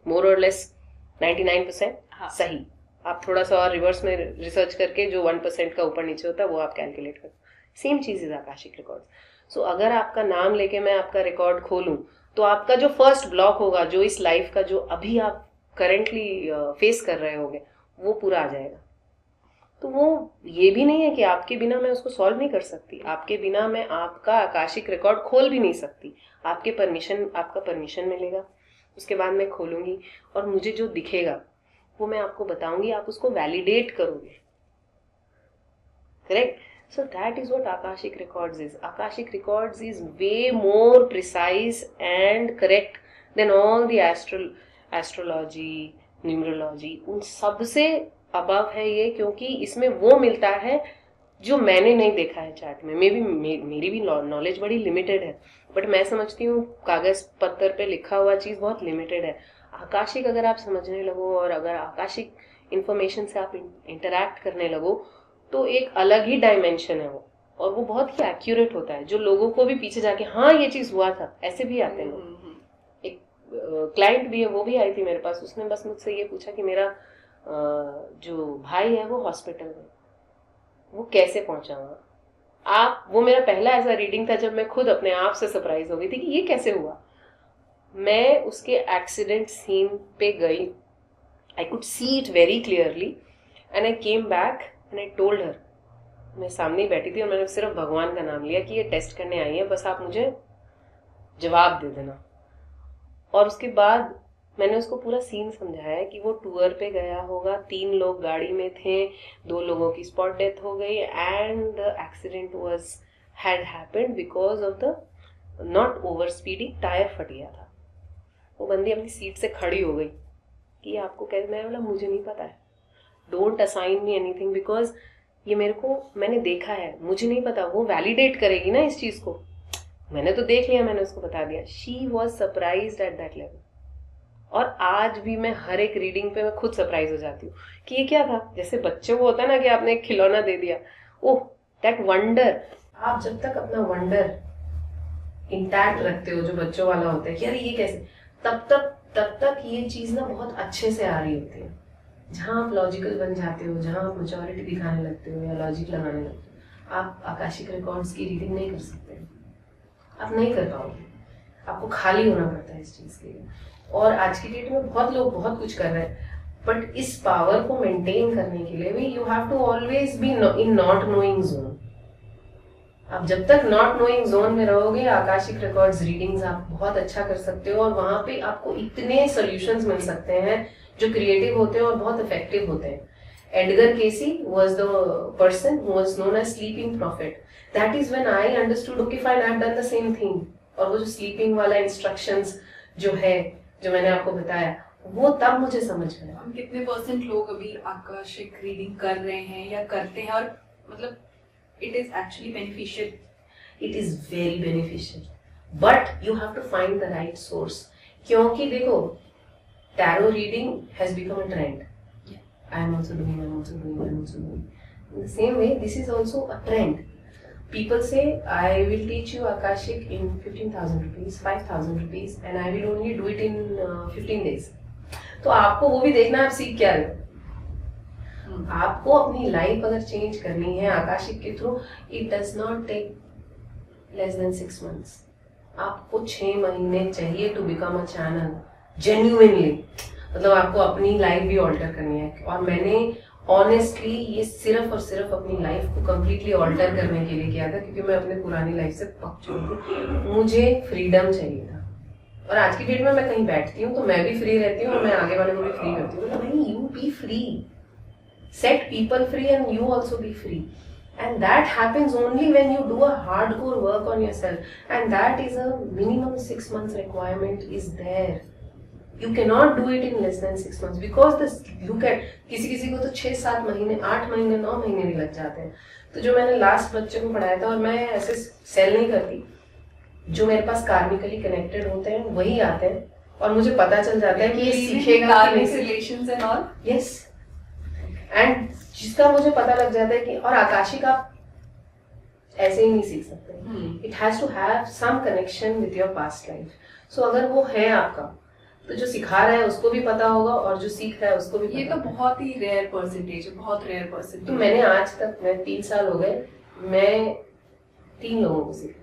मोर और लेस 99% सही। आप थोड़ा सा और रिवर्स में रिसर्च करके जो 1% का ऊपर नीचे होता है वो आप कैलकुलेट करो। सेम चीज इज आकाशिक रिकॉर्ड्स। सो अगर आपका नाम लेके मैं आपका रिकॉर्ड खोलूं, तो आपका जो फर्स्ट ब्लॉक होगा, जो इस लाइफ का जो अभी आप करेंटली फेस कर रहे होगे, वो पूरा आ जाएगा। तो वो ये भी नहीं है कि आपके बिना मैं उसको सॉल्व नहीं कर सकती, आपके बिना मैं आपका आकाशिक रिकॉर्ड खोल भी नहीं सकती। आपके परमिशन, आपका परमिशन मिलेगा, उसके बाद मैं खोलूंगी और मुझे जो दिखेगा वो मैं आपको बताऊंगी, आप उसको वैलिडेट करोगे। Correct? So that is what Akashic Records is. Akashic Records is way more precise and correct than all the astrology, numerology. उन सब से above है ये, क्योंकि इसमें वो मिलता है जो मैंने नहीं देखा है चार्ट में। मेरी भी नॉलेज बड़ी लिमिटेड है, बट मैं समझती हूँ कागज पत्थर पे लिखा हुआ चीज बहुत लिमिटेड है। आकाशिक अगर आप समझने लगो और अगर आकाशिक इंफॉर्मेशन से आप इंटरैक्ट करने लगो, तो एक अलग ही डायमेंशन है वो, और वो बहुत ही एक्यूरेट होता है, जो लोगों को भी पीछे जाके हाँ ये चीज हुआ था, ऐसे भी आते हैं लोग। एक क्लाइंट भी है, वो भी आई थी मेरे पास, उसने बस मुझसे ये पूछा कि मेरा जो भाई है वो हॉस्पिटल में, वो कैसे पहुंचा वहां। वो मेरा पहला ऐसा रीडिंग था जब मैं खुद अपने आप से सरप्राइज हो गई थी कि ये कैसे हुआ। मैं उसके एक्सीडेंट सीन पे गई, I could see it very clearly, and I came back and I told her. मैं सामने ही बैठी थी और मैंने सिर्फ भगवान का नाम लिया कि ये टेस्ट करने आई है, बस आप मुझे जवाब दे देना। और उसके बाद मैंने उसको पूरा सीन समझाया कि वो टूर पे गया होगा, 3 लोग गाड़ी में थे, 2 लोगों की स्पॉट डेथ हो गई, and the accident was had happened because of the not over speeding, tyre फट गया था। वो बंदी अपनी सीट से खड़ी हो गई कि आपको कैसे। मैं बोला मुझे नहीं पता है, don't assign me anything, because ये मैंने देखा है, मुझे नहीं पता। वो वैलिडेट करेगी ना इस चीज को, मैंने तो देख लिया, मैंने उसको बता दिया। She was surprised at that level. और आज भी मैं हर एक रीडिंग पे मैं खुद सरप्राइज हो जाती हूँ कि ये क्या था। जैसे बच्चे को होता है ना कि आपने एक खिलौना दे दिया, ओह दैट वंडर। आप जब तक अपना वंडर इंटैक्ट रखते हो, जो बच्चों वाला होता है कि यार ये कैसे, तब तक ये चीज ना बहुत अच्छे से आ रही होती है। जहां आप लॉजिकल बन जाते हो, जहां आप मैच्योरिटी दिखाने लगते हो या लॉजिक लगाने लगते हो, आप आकाशिक रिकॉर्ड्स की रीडिंग नहीं कर सकते, आप नहीं कर पाओगे। आपको खाली होना पड़ता है इस चीज के लिए। और आज की डेट में बहुत लोग बहुत कुछ कर रहे हैं, बट इस पावर को मेंटेन करने के लिए भी you have to always be in not knowing zone. आप जब तक नॉट नोइंग जोन में रहोगे, आकाशिक रिकॉर्ड्स रीडिंग्स आप बहुत अच्छा कर सकते हो, और वहां पे आपको इतने सॉल्यूशंस मिल सकते हैं जो क्रिएटिव होते हैं और बहुत इफेक्टिव होते हैं। Edgar Cayce was the person who was known as sleeping prophet. That is when I understood, okay fine, I have done the same thing. और वो जो स्लीपिंग वाला इंस्ट्रक्शंस जो है, जो मैंने आपको बताया, वो तब मुझे समझ में आया। हम कितने % लोग अभी आकाशिक रीडिंग कर रहे हैं या करते हैं, और मतलब it is actually beneficial? It is very beneficial, but you have to find the right source. क्योंकि देखो, tarot reading has become a trend. I am also doing. In the same way, this is also a trend. People say, I will teach you Akashic in 15,000 rupees, 5,000 rupees, and I will only do it in 15 days. तो आपको वो भी देखना है आप सीख क्या रहे हो। आपको अपनी लाइफ अगर चेंज करनी है आकाशिक के through, it does not take less than 6 months. आपको 6 महीने चाहिए to become a channel genuinely. मतलब आपको अपनी लाइफ भी ऑल्टर करनी है. और मैंने ऑनेस्टली ये सिर्फ और सिर्फ अपनी लाइफ को कम्प्लीटली ऑल्टर करने के लिए किया था, क्योंकि मैं अपने पुरानी लाइफ से पक चुकी थी. मुझे फ्रीडम चाहिए था. और आज की डेट में मैं कहीं बैठती हूँ तो मैं भी फ्री रहती हूँ और मैं आगे वाले को भी फ्री करती हूँ. भाई you B free, set people free and you also be free, and that happens only when you do a hardcore work on yourself, and that is a minimum 6 months requirement is there. You cannot do it in less than 6 months because this look at किसी को तो 6-7 महीने 8 महीने 9 महीने भी लग जाते हैं. तो जो मैंने लास्ट बच्चे को पढ़ाया था, और मैं ऐसे सेल नहीं करती, जो मेरे पास कार्मिकली कनेक्टेड होते हैं वही आते हैं और मुझे पता चल जाता है कि ये सीखेगा कि नहीं. Relations and all. Yes. And जिसका मुझे पता लग जाता है कि, और आकाशिक आप ऐसे ही नहीं सीख सकते. It has to have some connection with your past life. So अगर वो है आपका, तो जो सिखा रहा है उसको भी पता होगा और जो सीख रहा है उसको भी पता. ये तो बहुत ही रेयर परसेंटेज है, बहुत रेयर परसेंटेज. तो मैंने आज तक, मैं 3 साल हो गए, मैं 3 लोगों को सीखा.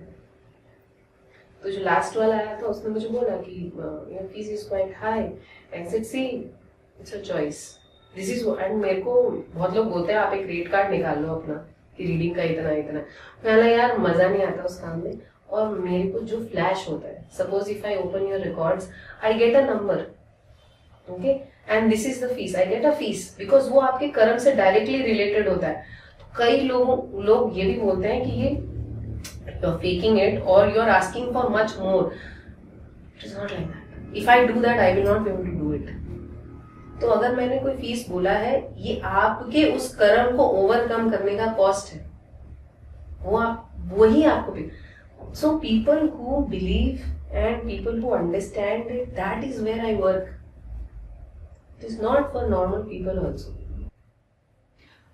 तो जो लास्ट वाला आया था उसने मुझे बोला कि your fees is quite high. I said see it's a choice. This is, and मेरे को बहुत लोग बोलते हैं आप एक रेट कार्ड निकाल लो अपना कि रीडिंग का इतना इतना. मैं यार मजा नहीं आता उस काम में. और मेरे को जो फ्लैश होता है, suppose if I open your records, I get a number, okay, and this is the fees. I get a fees because वो आपके कर्म से डायरेक्टली रिलेटेड होता है. कई लोग ये भी बोलते हैं कि ये you're faking it or you're asking for much more. It is not like that. If I do that, I will not be able to do it. तो अगर मैंने कोई फीस बोला है, ये आपके उस कर्म को ओवरकम करने का कॉस्ट है. वही आपको भी. So people who believe and people who understand it, that is where I work. It is not for normal people also.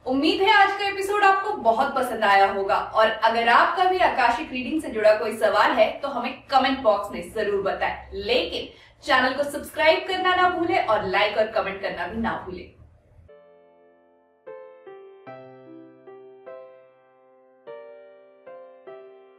उम्मीद है आज का एपिसोड आपको बहुत पसंद आया होगा, और अगर आपका भी आकाशिक रीडिंग से जुड़ा कोई सवाल है तो हमें कमेंट बॉक्स में जरूर बताएं. लेकिन चैनल को सब्सक्राइब करना ना भूलें और लाइक और कमेंट करना भी ना भूलें.